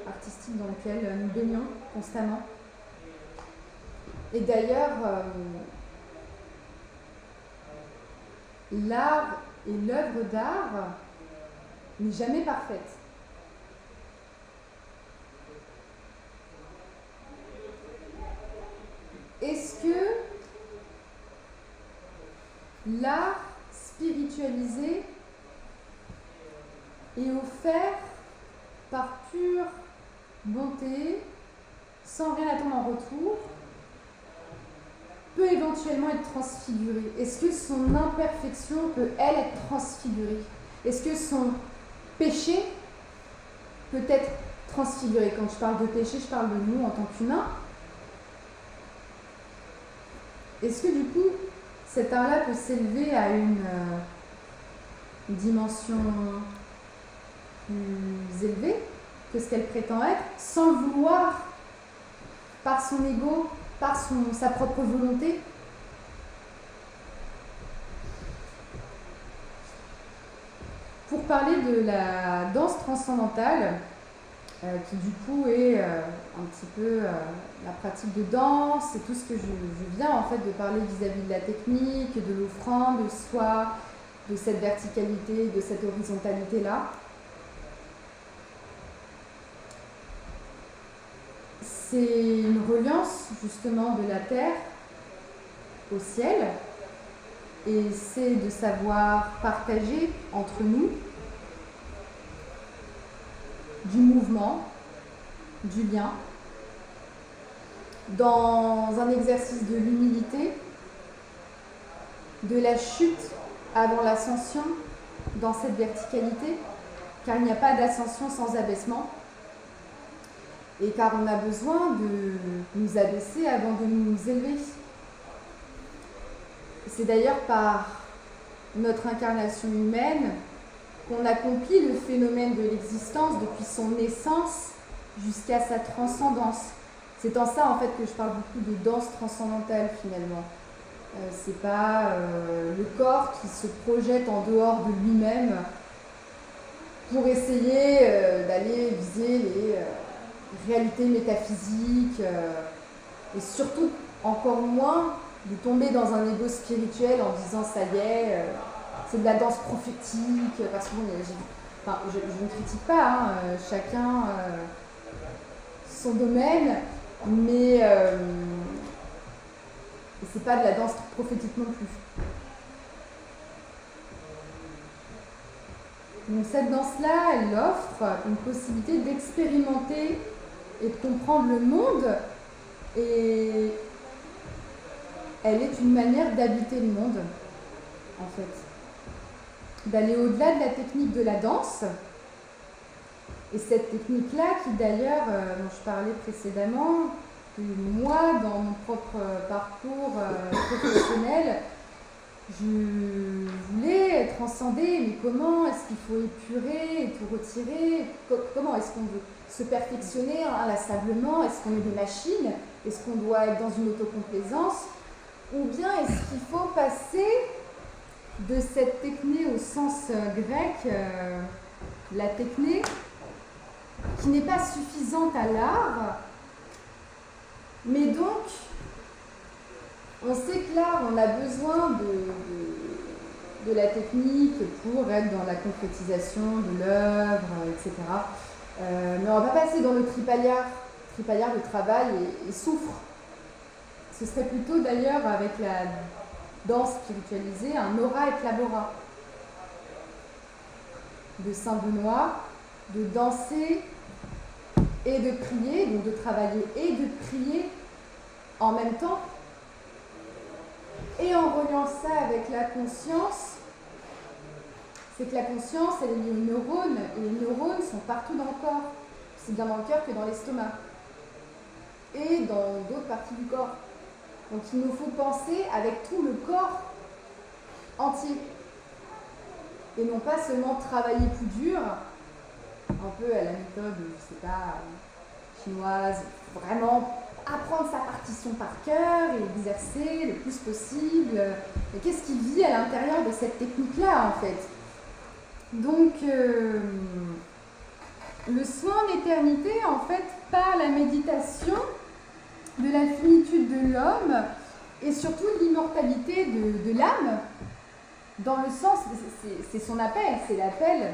artistique dans lequel nous baignons constamment. Et d'ailleurs, l'art et l'œuvre d'art n'est jamais parfaite. Est-ce que l'art spiritualisé est offert par pure bonté, sans rien attendre en retour, peut éventuellement être transfiguré? Est-ce que son imperfection peut, elle, être transfigurée? Est-ce que son péché peut être transfiguré? Quand je parle de péché, je parle de nous en tant qu'humains. Est-ce que du coup, Cette art-là peut s'élever à une dimension plus élevée que ce qu'elle prétend être, sans le vouloir, par son ego, par sa propre volonté. Pour parler de la danse transcendantale, qui du coup est un petit peu la pratique de danse et tout ce que je viens en fait de parler vis-à-vis de la technique, de l'offrande, de soi, de cette verticalité, de cette horizontalité-là. C'est une reliance justement de la terre au ciel, et c'est de savoir partager entre nous du mouvement, du lien, dans un exercice de l'humilité, de la chute avant l'ascension dans cette verticalité, car il n'y a pas d'ascension sans abaissement, et car on a besoin de nous abaisser avant de nous élever. C'est d'ailleurs par notre incarnation humaine qu'on accomplit le phénomène de l'existence depuis son naissance jusqu'à sa transcendance. C'est en ça en fait que je parle beaucoup de danse transcendantale finalement. C'est pas le corps qui se projette en dehors de lui-même pour essayer d'aller viser les réalités métaphysiques et surtout encore moins de tomber dans un ego spirituel en disant ça y est, c'est de la danse prophétique, parce que je ne critique pas, hein, chacun son domaine, mais c'est pas de la danse prophétique non plus. Donc cette danse-là, elle offre une possibilité d'expérimenter et de comprendre le monde, et elle est une manière d'habiter le monde, en fait. D'aller au-delà de la technique de la danse. Et cette technique-là, qui d'ailleurs, dont je parlais précédemment, que moi, dans mon propre parcours professionnel, je voulais transcender, mais comment est-ce qu'il faut épurer et tout retirer? Comment est-ce qu'on veut se perfectionner inlassablement? Est-ce qu'on est des machines? Est-ce qu'on doit être dans une autocomplaisance? Ou bien est-ce qu'il faut passer de cette techné au sens grec, la techné, qui n'est pas suffisante à l'art, mais donc on sait que l'art, on a besoin de la technique pour être dans la concrétisation de l'œuvre, etc. Mais on va pas passer dans le tripaliard de travail et souffre. Ce serait plutôt d'ailleurs avec la danse spiritualisée un ora et labora de Saint Benoît, de danser et de prier, donc de travailler et de prier en même temps, et en reliant ça avec la conscience. C'est que la conscience, elle est liée aux neurones, et les neurones sont partout dans le corps, c'est bien dans le cœur que dans l'estomac, et dans d'autres parties du corps. Donc il nous faut penser avec tout le corps entier, et non pas seulement travailler plus dur, un peu à la méthode, je sais pas, chinoise, vraiment apprendre sa partition par cœur et exercer le plus possible. Et qu'est-ce qui vit à l'intérieur de cette technique-là, en fait? Donc, le soin en éternité, en fait, par la méditation de la finitude de l'homme et surtout de l'immortalité de l'âme, dans le sens, c'est son appel, c'est l'appel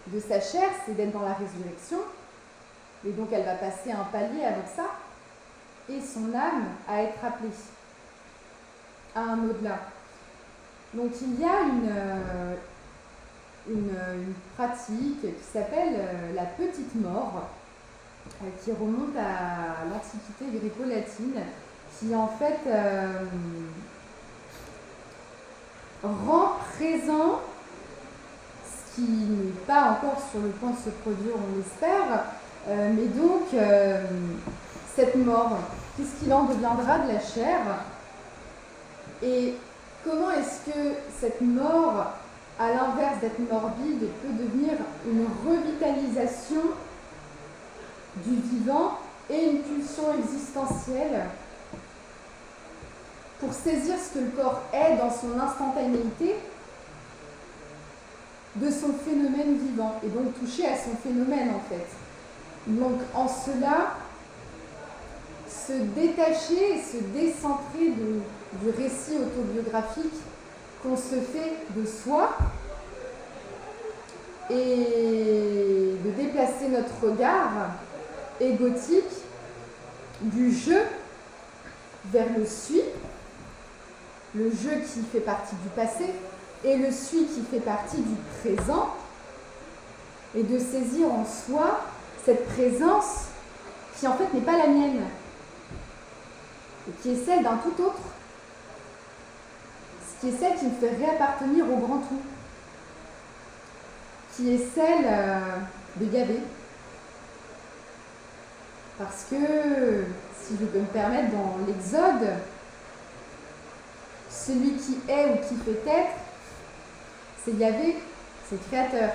de sa chair, c'est d'être dans la résurrection, et donc elle va passer un palier avec ça, et son âme à être appelée à un au-delà. Donc il y a une pratique qui s'appelle la petite mort, qui remonte à l'Antiquité gréco-latine, qui en fait rend présent ce qui n'est pas encore sur le point de se produire, on l'espère, mais donc cette mort, qu'est-ce qu'il en deviendra de la chair Et comment est-ce que cette mort, à l'inverse d'être morbide, peut devenir une revitalisation du vivant et une pulsion existentielle pour saisir ce que le corps est dans son instantanéité de son phénomène vivant, et donc toucher à son phénomène en fait. Donc en cela, se détacher et se décentrer du récit autobiographique qu'on se fait de soi et de déplacer notre regard égotique du je vers le suis, le je qui fait partie du passé et le suis qui fait partie du présent, et de saisir en soi cette présence qui en fait n'est pas la mienne, et qui est celle d'un tout autre, qui est celle qui me fait réappartenir au grand tout, qui est celle de Yahvé. Parce que, si je peux me permettre, dans l'Exode, celui qui est ou qui fait être, c'est Yahvé, c'est le Créateur.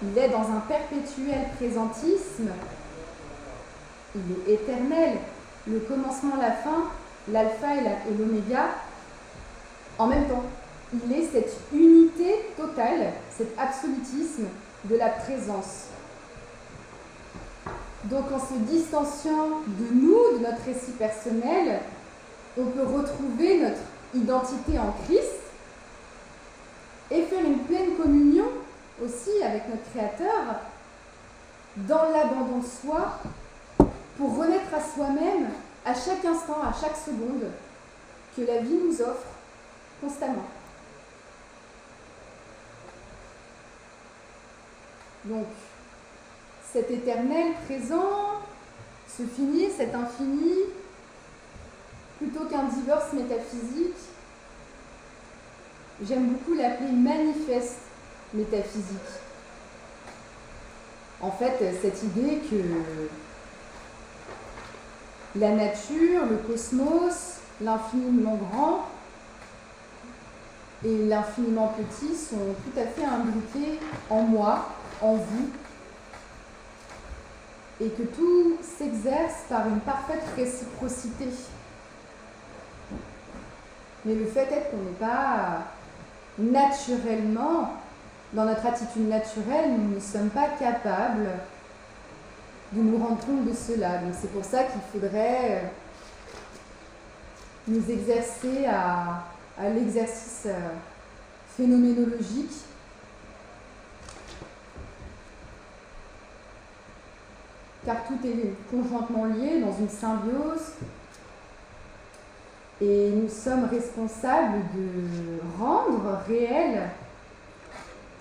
Il est dans un perpétuel présentisme, il est éternel, le commencement, la fin, l'alpha et l'oméga, en même temps. Il est cette unité totale, cet absolutisme de la présence. Donc en se distanciant de nous, de notre récit personnel, on peut retrouver notre identité en Christ et faire une pleine communion aussi avec notre Créateur dans l'abandon de soi pour renaître à soi-même à chaque instant, à chaque seconde que la vie nous offre constamment. Donc, cet éternel présent se finit, cet infini, plutôt qu'un divorce métaphysique, j'aime beaucoup l'appeler manifeste métaphysique. En fait, cette idée que la nature, le cosmos, l'infiniment grand et l'infiniment petit sont tout à fait imbriqués en moi, en vous, et que tout s'exerce par une parfaite réciprocité. Mais le fait est qu'on n'est pas naturellement, dans notre attitude naturelle, nous ne sommes pas capables de nous rendre compte de cela. Donc c'est pour ça qu'il faudrait nous exercer à l'exercice phénoménologique, car tout est conjointement lié dans une symbiose et nous sommes responsables de rendre réelle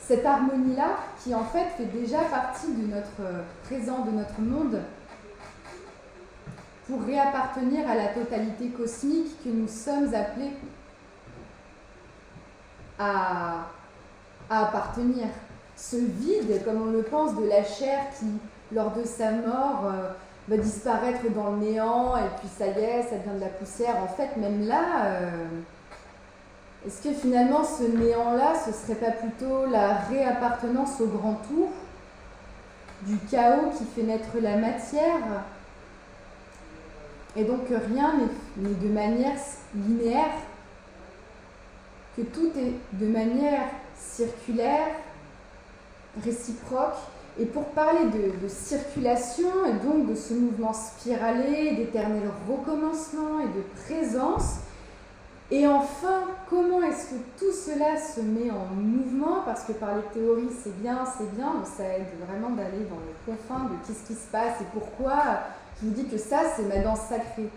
cette harmonie-là qui en fait fait déjà partie de notre présent, de notre monde, pour réappartenir à la totalité cosmique que nous sommes appelés à appartenir. Ce vide, comme on le pense, de la chair qui, lors de sa mort, va disparaître dans le néant, et puis ça y est, ça devient de la poussière. En fait, même là, est-ce que finalement ce néant-là, ce serait pas plutôt la réappartenance au grand tout, du chaos qui fait naître la matière? Et donc que rien n'est de manière linéaire, que tout est de manière circulaire, réciproque. Et pour parler de circulation et donc de ce mouvement spiralé, d'éternel recommencement et de présence, et enfin, comment est-ce que tout cela se met en mouvement? Parce que par les théories, c'est bien, mais ça aide vraiment d'aller dans les confins de qu'est-ce qui se passe et pourquoi. Je vous dis que ça, c'est ma danse sacrée.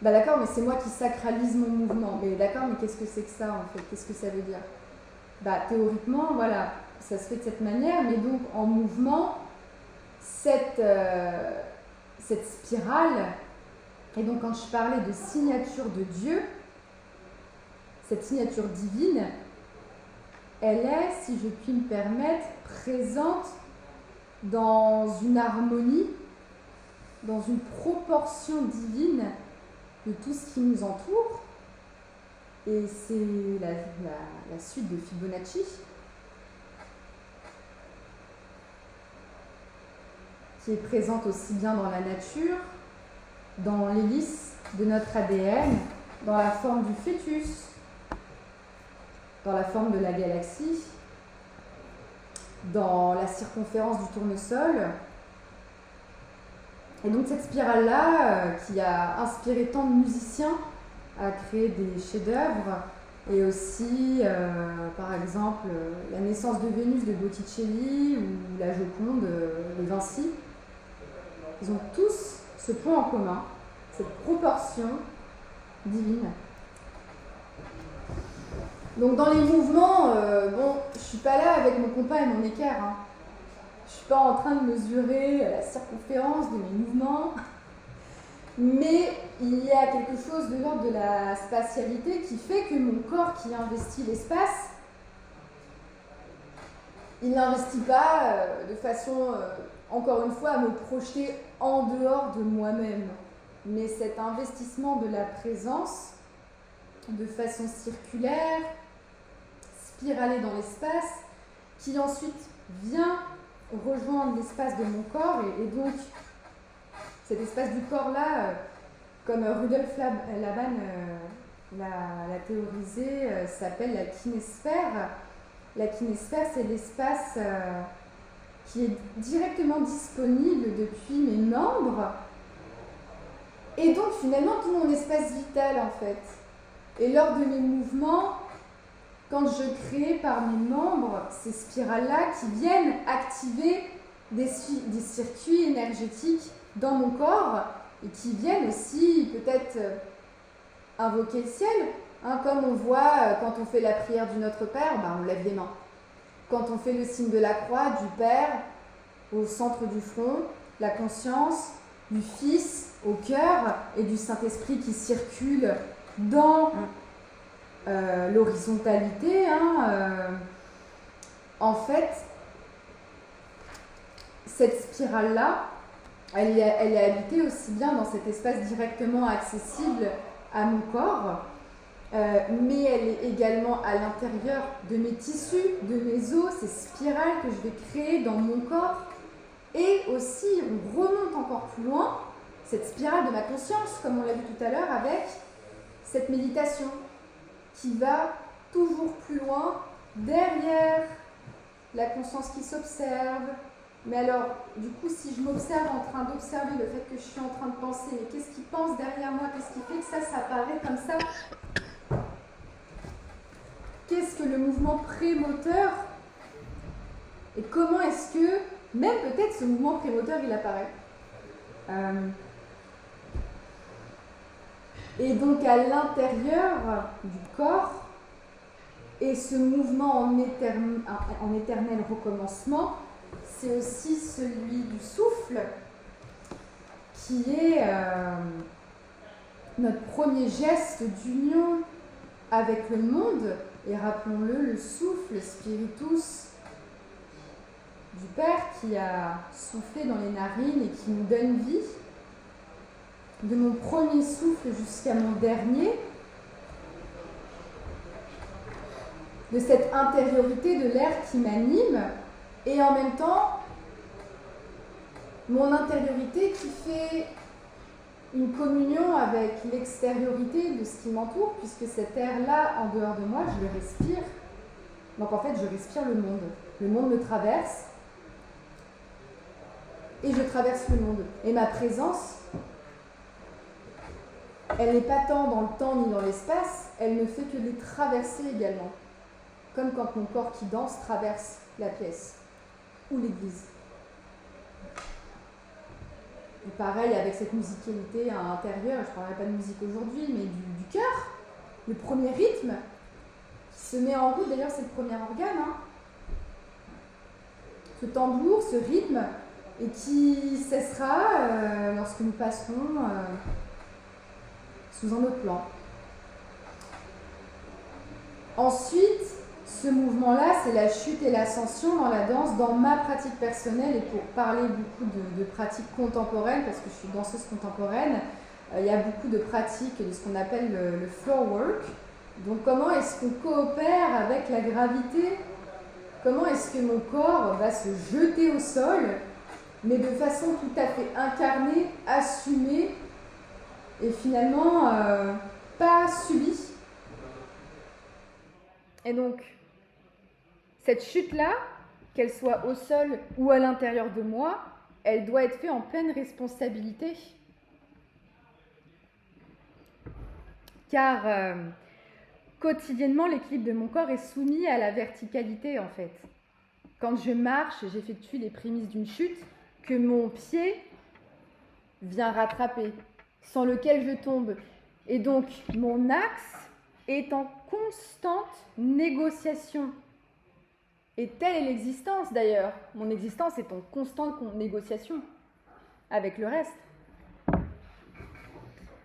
Bah d'accord, mais c'est moi qui sacralise mon mouvement. Mais d'accord, mais qu'est-ce que c'est que ça en fait? Qu'est-ce que ça veut dire? Bah théoriquement, voilà, ça se fait de cette manière, mais donc en mouvement, cette spirale, et donc quand je parlais de signature de Dieu, cette signature divine, elle est, si je puis me permettre, présente dans une harmonie, dans une proportion divine de tout ce qui nous entoure, Et c'est la suite de Fibonacci. Qui est présente aussi bien dans la nature, dans l'hélice de notre ADN, dans la forme du fœtus, dans la forme de la galaxie, dans la circonférence du tournesol. Et donc cette spirale-là, qui a inspiré tant de musiciens à créer des chefs-d'œuvre, et aussi, par exemple, la naissance de Vénus de Botticelli ou la Joconde de Vinci, ils ont tous ce point en commun, cette proportion divine. Donc dans les mouvements, je suis pas là avec mon compas et mon équerre. Hein. Je suis pas en train de mesurer la circonférence de mes mouvements. Mais il y a quelque chose de l'ordre de la spatialité qui fait que mon corps qui investit l'espace, il n'investit pas de façon, encore une fois, à me projeter en dehors de moi-même. Mais cet investissement de la présence, de façon circulaire, spiralée dans l'espace, qui ensuite vient rejoindre l'espace de mon corps, et donc cet espace du corps-là, comme Rudolf Laban l'a théorisé, s'appelle la kinésphère. La kinésphère, c'est l'espace qui est directement disponible depuis mes membres, et donc finalement tout mon espace vital en fait. Et lors de mes mouvements, quand je crée par mes membres ces spirales-là qui viennent activer des circuits énergétiques dans mon corps et qui viennent aussi peut-être invoquer le ciel, hein, comme on voit quand on fait la prière du Notre Père, on lève les mains. Quand on fait le signe de la croix du Père au centre du front, la conscience, du Fils au cœur et du Saint-Esprit qui circule dans l'horizontalité. En fait, cette spirale-là, elle est habitée aussi bien dans cet espace directement accessible à mon corps, mais elle est également à l'intérieur de mes tissus, de mes os, ces spirales que je vais créer dans mon corps. Et aussi, on remonte encore plus loin, cette spirale de ma conscience, comme on l'a vu tout à l'heure, avec cette méditation qui va toujours plus loin, derrière la conscience qui s'observe. Mais alors, du coup, si je m'observe en train d'observer le fait que je suis en train de penser, mais qu'est-ce qui pense derrière moi? Qu'est-ce qui fait que ça apparaît comme ça? Qu'est-ce que le mouvement prémoteur? Et comment est-ce que, même peut-être ce mouvement prémoteur, il apparaît? Et donc à l'intérieur du corps, et ce mouvement en éternel recommencement, c'est aussi celui du souffle, qui est notre premier geste d'union avec le monde. Et rappelons-le, le souffle, spiritus, du Père qui a soufflé dans les narines et qui nous donne vie. De mon premier souffle jusqu'à mon dernier, de cette intériorité de l'air qui m'anime, et en même temps, mon intériorité qui fait une communion avec l'extériorité de ce qui m'entoure, puisque cet air-là, en dehors de moi, je le respire. Donc en fait, je respire le monde. Le monde me traverse, et je traverse le monde. Et ma présence, elle n'est pas tant dans le temps ni dans l'espace, elle ne fait que les traverser également. Comme quand mon corps qui danse traverse la pièce ou l'église. Et pareil avec cette musicalité à l'intérieur, je ne parlerai pas de musique aujourd'hui, mais du cœur, le premier rythme qui se met en route, d'ailleurs c'est le premier organe, ce tambour, ce rythme, et qui cessera lorsque nous passerons sous un autre plan. Ensuite, ce mouvement-là, c'est la chute et l'ascension dans la danse, dans ma pratique personnelle, et pour parler beaucoup de pratiques contemporaines, parce que je suis danseuse contemporaine, il y a beaucoup de pratiques de ce qu'on appelle le floor work, Donc comment est-ce qu'on coopère avec la gravité? Comment est-ce que mon corps va se jeter au sol, mais de façon tout à fait incarnée, assumée, et finalement pas subie? Et donc, cette chute-là, qu'elle soit au sol ou à l'intérieur de moi, elle doit être faite en pleine responsabilité. Car quotidiennement, l'équilibre de mon corps est soumis à la verticalité, en fait. Quand je marche, j'effectue les prémices d'une chute que mon pied vient rattraper, sans lequel je tombe. Et donc, mon axe est en constante négociation. Et telle est l'existence, d'ailleurs. Mon existence est en constante négociation avec le reste.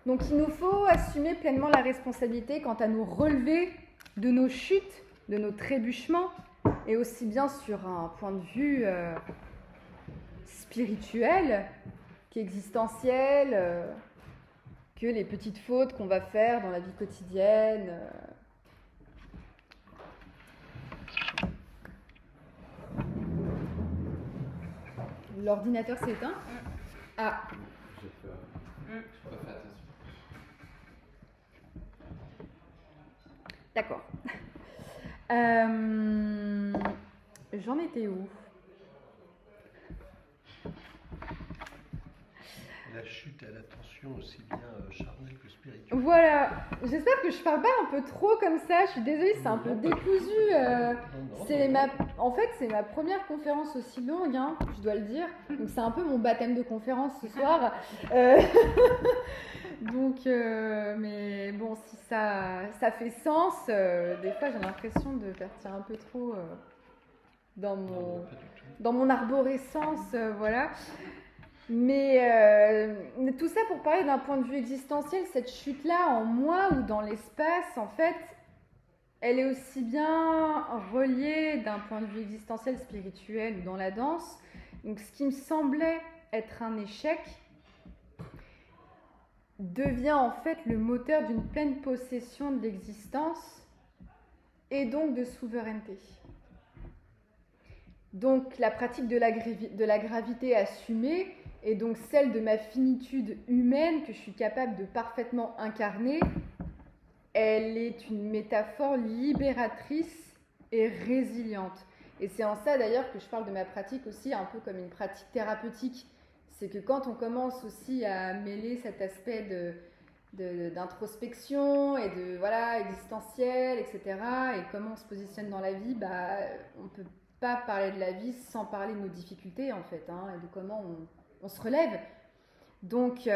Donc il nous faut assumer pleinement la responsabilité quant à nous relever de nos chutes, de nos trébuchements, et aussi bien sur un point de vue spirituel qu'existentiel, que les petites fautes qu'on va faire dans la vie quotidienne. L'ordinateur s'est éteint. Ah. J'ai pas fait attention. D'accord. J'en étais où? La chute à l'attention aussi bien charnelle que spirituelle. Voilà. J'espère que je parle pas un peu trop comme ça. Je suis désolée, c'est un peu décousu. En fait, c'est ma première conférence aussi longue, hein, je dois le dire. Donc c'est un peu mon baptême de conférence ce soir. Donc, mais bon, si ça fait sens, des fois j'ai l'impression de partir un peu trop dans mon arborescence, voilà. Mais tout ça pour parler d'un point de vue existentiel, cette chute-là en moi ou dans l'espace, en fait, elle est aussi bien reliée d'un point de vue existentiel, spirituel ou dans la danse. Donc ce qui me semblait être un échec devient en fait le moteur d'une pleine possession de l'existence et donc de souveraineté. Donc la pratique de la gravité assumée et donc celle de ma finitude humaine que je suis capable de parfaitement incarner, elle est une métaphore libératrice et résiliente. Et c'est en ça d'ailleurs que je parle de ma pratique aussi un peu comme une pratique thérapeutique. C'est que quand on commence aussi à mêler cet aspect d'introspection et de existentiel, etc., et comment on se positionne dans la vie, on ne peut pas parler de la vie sans parler de nos difficultés en fait, hein, et de comment on se relève. Donc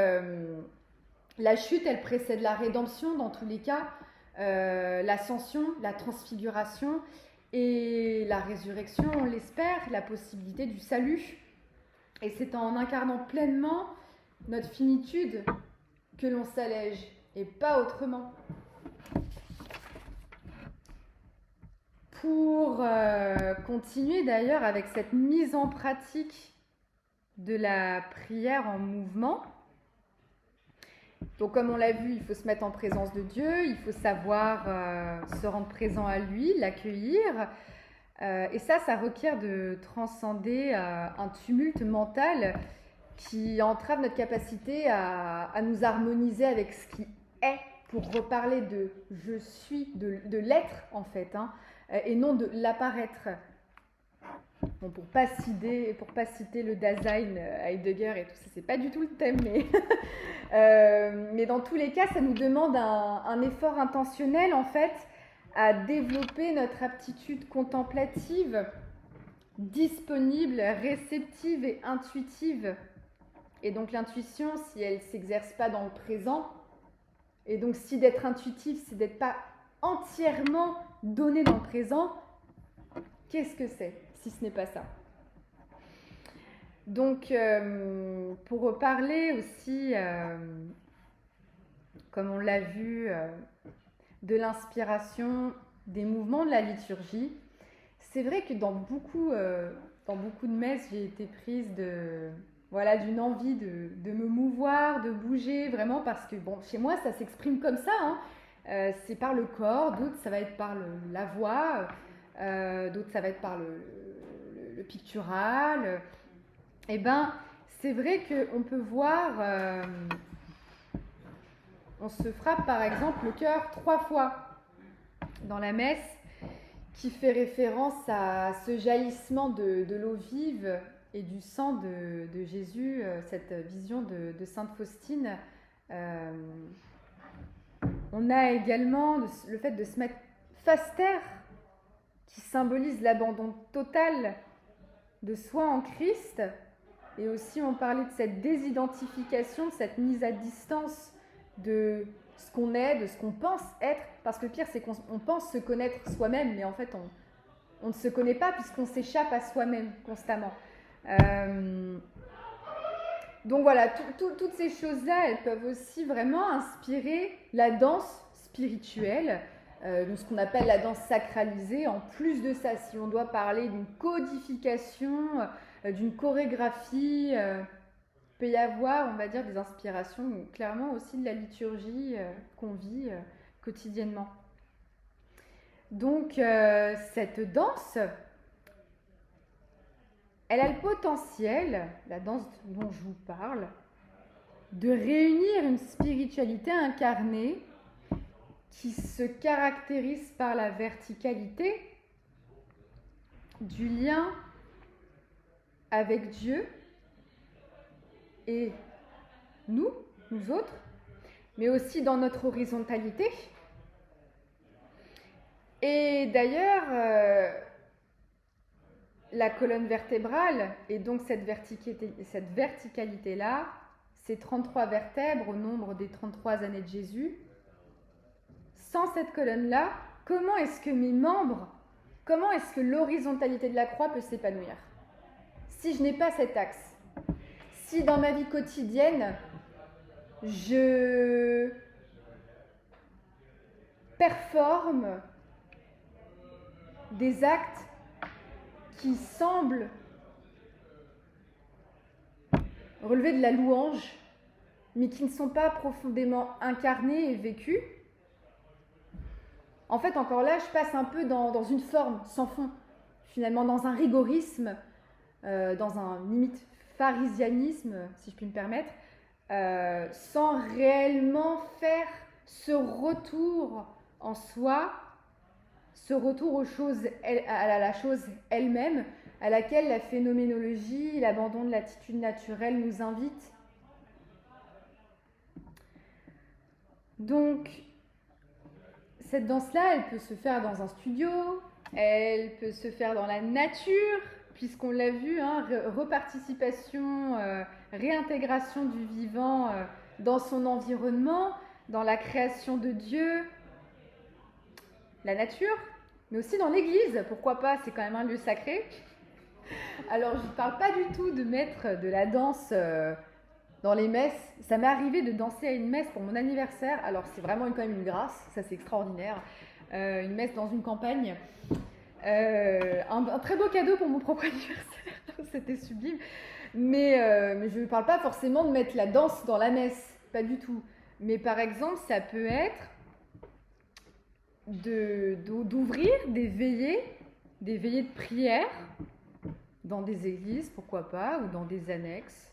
la chute, elle précède la rédemption dans tous les cas, l'ascension, la transfiguration et la résurrection, on l'espère, la possibilité du salut. Et c'est en incarnant pleinement notre finitude que l'on s'allège, et pas autrement. Pour continuer d'ailleurs avec cette mise en pratique de la prière en mouvement, donc comme on l'a vu, il faut se mettre en présence de Dieu, il faut savoir se rendre présent à lui, l'accueillir. Et ça requiert de transcender un tumulte mental qui entrave notre capacité à nous harmoniser avec ce qui est, pour reparler de « je suis », de l'être en fait, hein, et non de l'apparaître. Bon, pour pas citer le Dasein, Heidegger et tout ça, c'est pas du tout le thème, mais dans tous les cas, ça nous demande un effort intentionnel en fait, à développer notre aptitude contemplative, disponible, réceptive et intuitive. Et donc l'intuition, si elle ne s'exerce pas dans le présent, et donc si d'être intuitif, c'est d'être pas entièrement donné dans le présent, qu'est-ce que c'est, si ce n'est pas ça? Donc, pour reparler aussi, comme on l'a vu, de l'inspiration, des mouvements de la liturgie, c'est vrai que dans beaucoup de messes, j'ai été prise d'une envie de me mouvoir, de bouger, vraiment, parce que, bon, chez moi, ça s'exprime comme ça, hein, c'est par le corps, d'autres ça va être par la voix, d'autres ça va être par le pictural. Eh ben, c'est vrai qu'on peut voir, on se frappe par exemple le cœur 3 fois dans la messe, qui fait référence à ce jaillissement de l'eau vive et du sang de Jésus, cette vision de Sainte Faustine. On a également le fait de se mettre face terre, qui symbolise l'abandon total de soi en Christ. Et aussi on parlait de cette désidentification, de cette mise à distance de ce qu'on est, de ce qu'on pense être, parce que le pire c'est qu'on pense se connaître soi-même, mais en fait on ne se connaît pas puisqu'on s'échappe à soi-même constamment. Donc voilà, toutes ces choses-là, elles peuvent aussi vraiment inspirer la danse spirituelle, de ce qu'on appelle la danse sacralisée. En plus de ça, si on doit parler d'une codification, d'une chorégraphie, peut y avoir, on va dire, des inspirations clairement aussi de la liturgie qu'on vit quotidiennement. Donc cette danse, elle a le potentiel, la danse dont je vous parle, de réunir une spiritualité incarnée qui se caractérise par la verticalité du lien avec Dieu et nous autres, mais aussi dans notre horizontalité. Et d'ailleurs, la colonne vertébrale, et donc cette verticalité-là, ces 33 vertèbres au nombre des 33 années de Jésus, sans cette colonne-là, comment est-ce que mes membres, comment est-ce que l'horizontalité de la croix peut s'épanouir si je n'ai pas cet axe? Si dans ma vie quotidienne, je performe des actes qui semblent relever de la louange, mais qui ne sont pas profondément incarnés et vécus, en fait, encore là, je passe un peu dans une forme sans fond, finalement dans un rigorisme, dans un limite pharisianisme, si je puis me permettre, sans réellement faire ce retour en soi, ce retour aux choses, à la chose elle-même, à laquelle la phénoménologie, l'abandon de l'attitude naturelle nous invite. Donc, cette danse-là, elle peut se faire dans un studio, elle peut se faire dans la nature, puisqu'on l'a vu, hein, reparticipation, réintégration du vivant dans son environnement, dans la création de Dieu, la nature, mais aussi dans l'église, pourquoi pas, c'est quand même un lieu sacré. Alors je ne parle pas du tout de mettre de la danse dans les messes. Ça m'est arrivé de danser à une messe pour mon anniversaire, alors c'est vraiment quand même une grâce, ça c'est extraordinaire, une messe dans une campagne. Un très beau cadeau pour mon propre anniversaire, c'était sublime. Mais je ne parle pas forcément de mettre la danse dans la messe, pas du tout. Mais par exemple, ça peut être d'ouvrir des veillées de prière dans des églises, pourquoi pas, ou dans des annexes,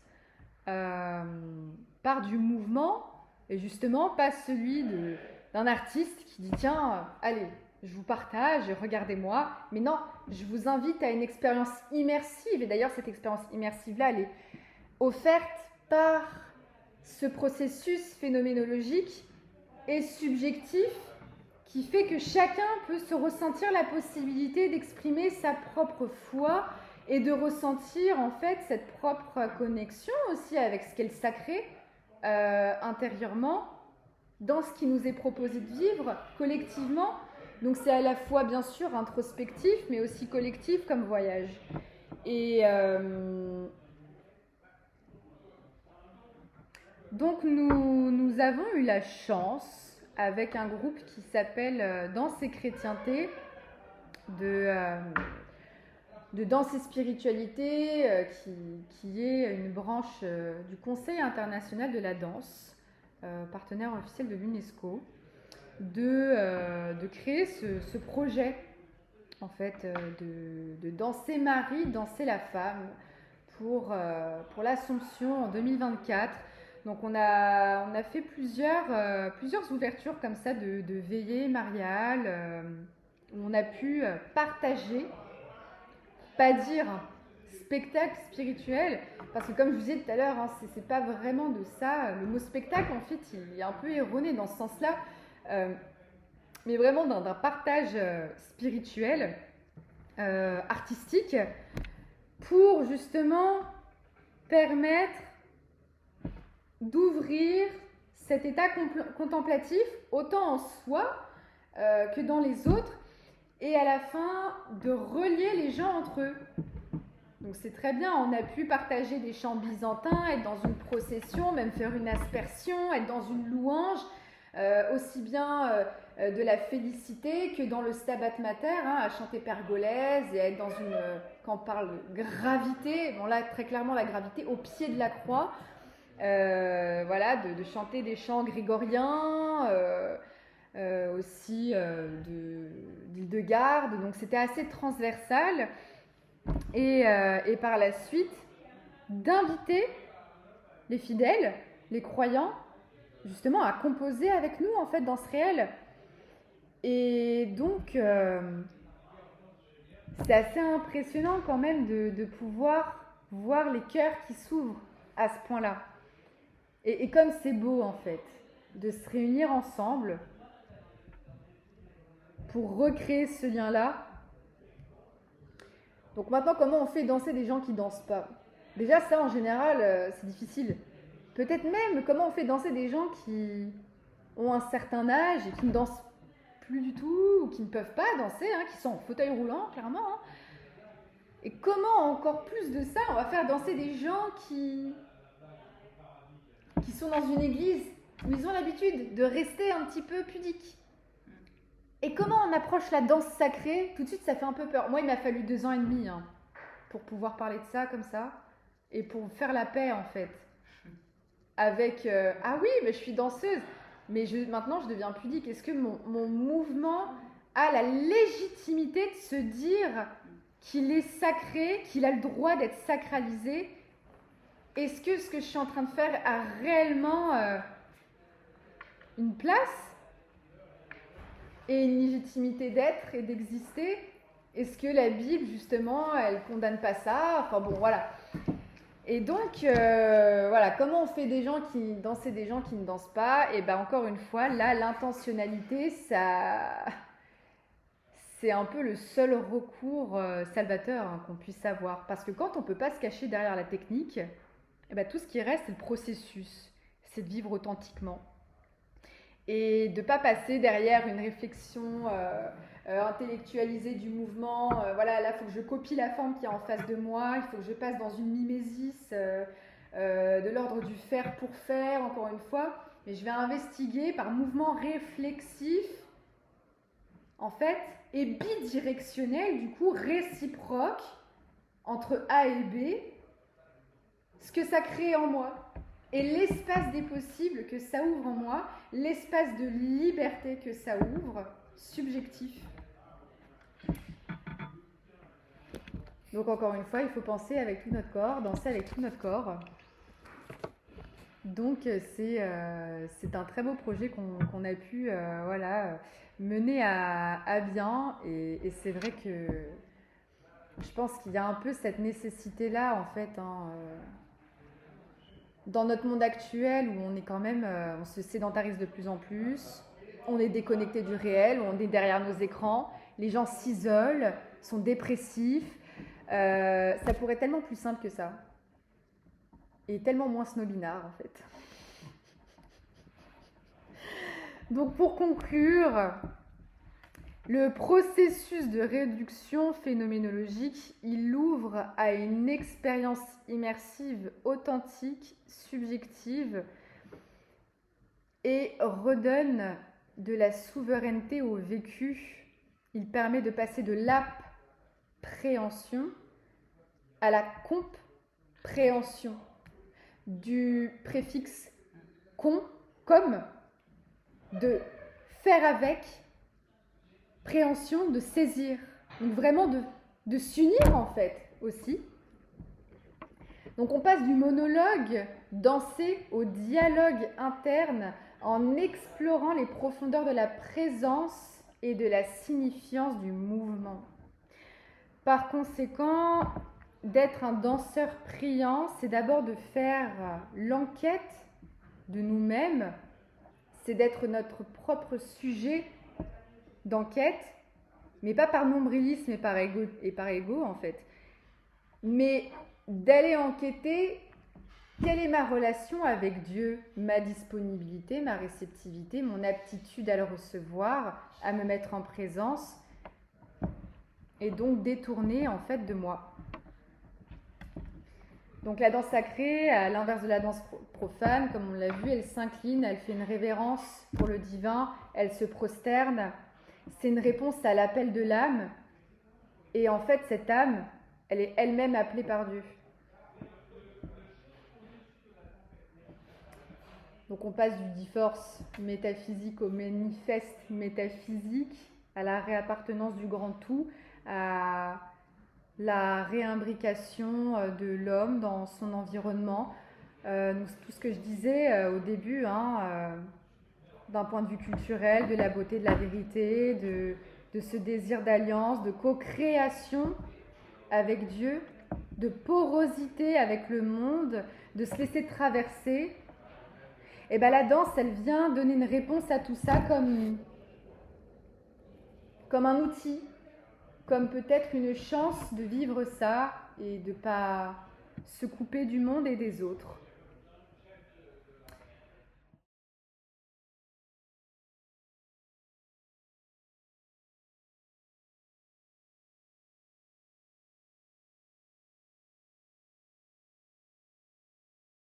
par du mouvement, et justement pas celui d'un artiste qui dit tiens, allez, je vous partage, regardez-moi. Mais non, je vous invite à une expérience immersive. Et d'ailleurs, cette expérience immersive-là, elle est offerte par ce processus phénoménologique et subjectif qui fait que chacun peut se ressentir la possibilité d'exprimer sa propre foi et de ressentir en fait cette propre connexion aussi avec ce qu'est le sacré intérieurement dans ce qui nous est proposé de vivre collectivement. Donc c'est à la fois bien sûr introspectif, mais aussi collectif comme voyage. Et donc nous avons eu la chance, avec un groupe qui s'appelle Danse et Chrétienté, de Danse et Spiritualité, qui est une branche du Conseil international de la danse, partenaire officiel de l'UNESCO. de créer ce projet, en fait, de danser Marie, danser la femme pour l'Assomption en 2024. Donc on a fait plusieurs ouvertures comme ça de veillées mariales où on a pu partager, pas dire spectacle spirituel, parce que comme je vous disais tout à l'heure, c'est pas vraiment de ça. Le mot spectacle, en fait, il est un peu erroné dans ce sens-là, mais vraiment d'un partage spirituel, artistique, pour justement permettre d'ouvrir cet état contemplatif autant en soi que dans les autres, et à la fin de relier les gens entre eux. Donc c'est très bien, on a pu partager des chants byzantins, être dans une procession, même faire une aspersion, être dans une louange, aussi bien de la félicité que dans le Stabat Mater, à chanter Pergolèse et être dans une, quand on parle de gravité, bon là très clairement la gravité au pied de la croix, voilà, de chanter des chants grégoriens, aussi d'Hildegarde, donc c'était assez transversal. Et par la suite, d'inviter les fidèles, les croyants, justement à composer avec nous, en fait, dans ce réel. Et donc, c'est assez impressionnant quand même de pouvoir voir les cœurs qui s'ouvrent à ce point-là. Et comme c'est beau, en fait, de se réunir ensemble pour recréer ce lien-là. Donc maintenant, comment on fait danser des gens qui ne dansent pas? Déjà, ça, en général, c'est difficile. Peut-être même comment on fait danser des gens qui ont un certain âge et qui ne dansent plus du tout, ou qui ne peuvent pas danser, qui sont en fauteuil roulant, clairement. Et comment, encore plus de ça, on va faire danser des gens qui sont dans une église où ils ont l'habitude de rester un petit peu pudiques. Et comment on approche la danse sacrée? Tout de suite, ça fait un peu peur. Moi, il m'a fallu 2 ans et demi pour pouvoir parler de ça comme ça, et pour faire la paix, en fait. Avec, ah oui, mais je suis danseuse, mais maintenant, je deviens pudique. Est-ce que mon mouvement a la légitimité de se dire qu'il est sacré, qu'il a le droit d'être sacralisé? Est-ce que ce que je suis en train de faire a réellement une place et une légitimité d'être et d'exister? Est-ce que la Bible, justement, elle condamne pas ça? Enfin bon, voilà. Et donc, voilà, comment on fait danser des gens qui ne dansent pas? Et bien, encore une fois, là, l'intentionnalité, ça, c'est un peu le seul recours salvateur qu'on puisse avoir. Parce que quand on ne peut pas se cacher derrière la technique, et ben, tout ce qui reste, c'est le processus. C'est de vivre authentiquement. Et de ne pas passer derrière une réflexion intellectualisée du mouvement. Voilà, là, il faut que je copie la forme qui est en face de moi, il faut que je passe dans une mimésis de l'ordre du faire pour faire, encore une fois. Mais je vais investiguer par mouvement réflexif, en fait, et bidirectionnel, du coup, réciproque, entre A et B, ce que ça crée en moi. Et l'espace des possibles que ça ouvre en moi, l'espace de liberté que ça ouvre, subjectif. Donc encore une fois, il faut penser avec tout notre corps, danser avec tout notre corps. Donc c'est un très beau projet qu'on a pu mener à bien. Et c'est vrai que je pense qu'il y a un peu cette nécessité-là, en fait, dans notre monde actuel, où on est quand même, on se sédentarise de plus en plus, on est déconnecté du réel, on est derrière nos écrans, les gens s'isolent, sont dépressifs. Ça pourrait être tellement plus simple que ça, et tellement moins snobinard, en fait. Donc pour conclure, le processus de réduction phénoménologique, il ouvre à une expérience immersive, authentique, subjective, et redonne de la souveraineté au vécu. Il permet de passer de l'appréhension à la compréhension, du préfixe con, comme, de faire avec, préhension, de saisir. Donc vraiment de s'unir en fait aussi. Donc on passe du monologue dansé au dialogue interne en explorant les profondeurs de la présence et de la signifiance du mouvement. Par conséquent, d'être un danseur priant, c'est d'abord de faire l'enquête de nous-mêmes, c'est d'être notre propre sujet d'enquête, mais pas par nombrilisme et par ego en fait, mais d'aller enquêter quelle est ma relation avec Dieu, ma disponibilité, ma réceptivité, mon aptitude à le recevoir, à me mettre en présence, et donc détourner en fait de moi. Donc la danse sacrée, à l'inverse de la danse profane, comme on l'a vu, elle s'incline, elle fait une révérence pour le divin, elle se prosterne. C'est une réponse à l'appel de l'âme. Et en fait, cette âme, elle est elle-même appelée par Dieu. Donc on passe du divorce métaphysique au manifeste métaphysique, à la réappartenance du grand tout, à la réimbrication de l'homme dans son environnement. Tout ce que je disais au début, d'un point de vue culturel, de la beauté, de la vérité, de ce désir d'alliance, de co-création avec Dieu, de porosité avec le monde, de se laisser traverser. Et bien la danse, elle vient donner une réponse à tout ça comme un outil, comme peut-être une chance de vivre ça et de ne pas se couper du monde et des autres.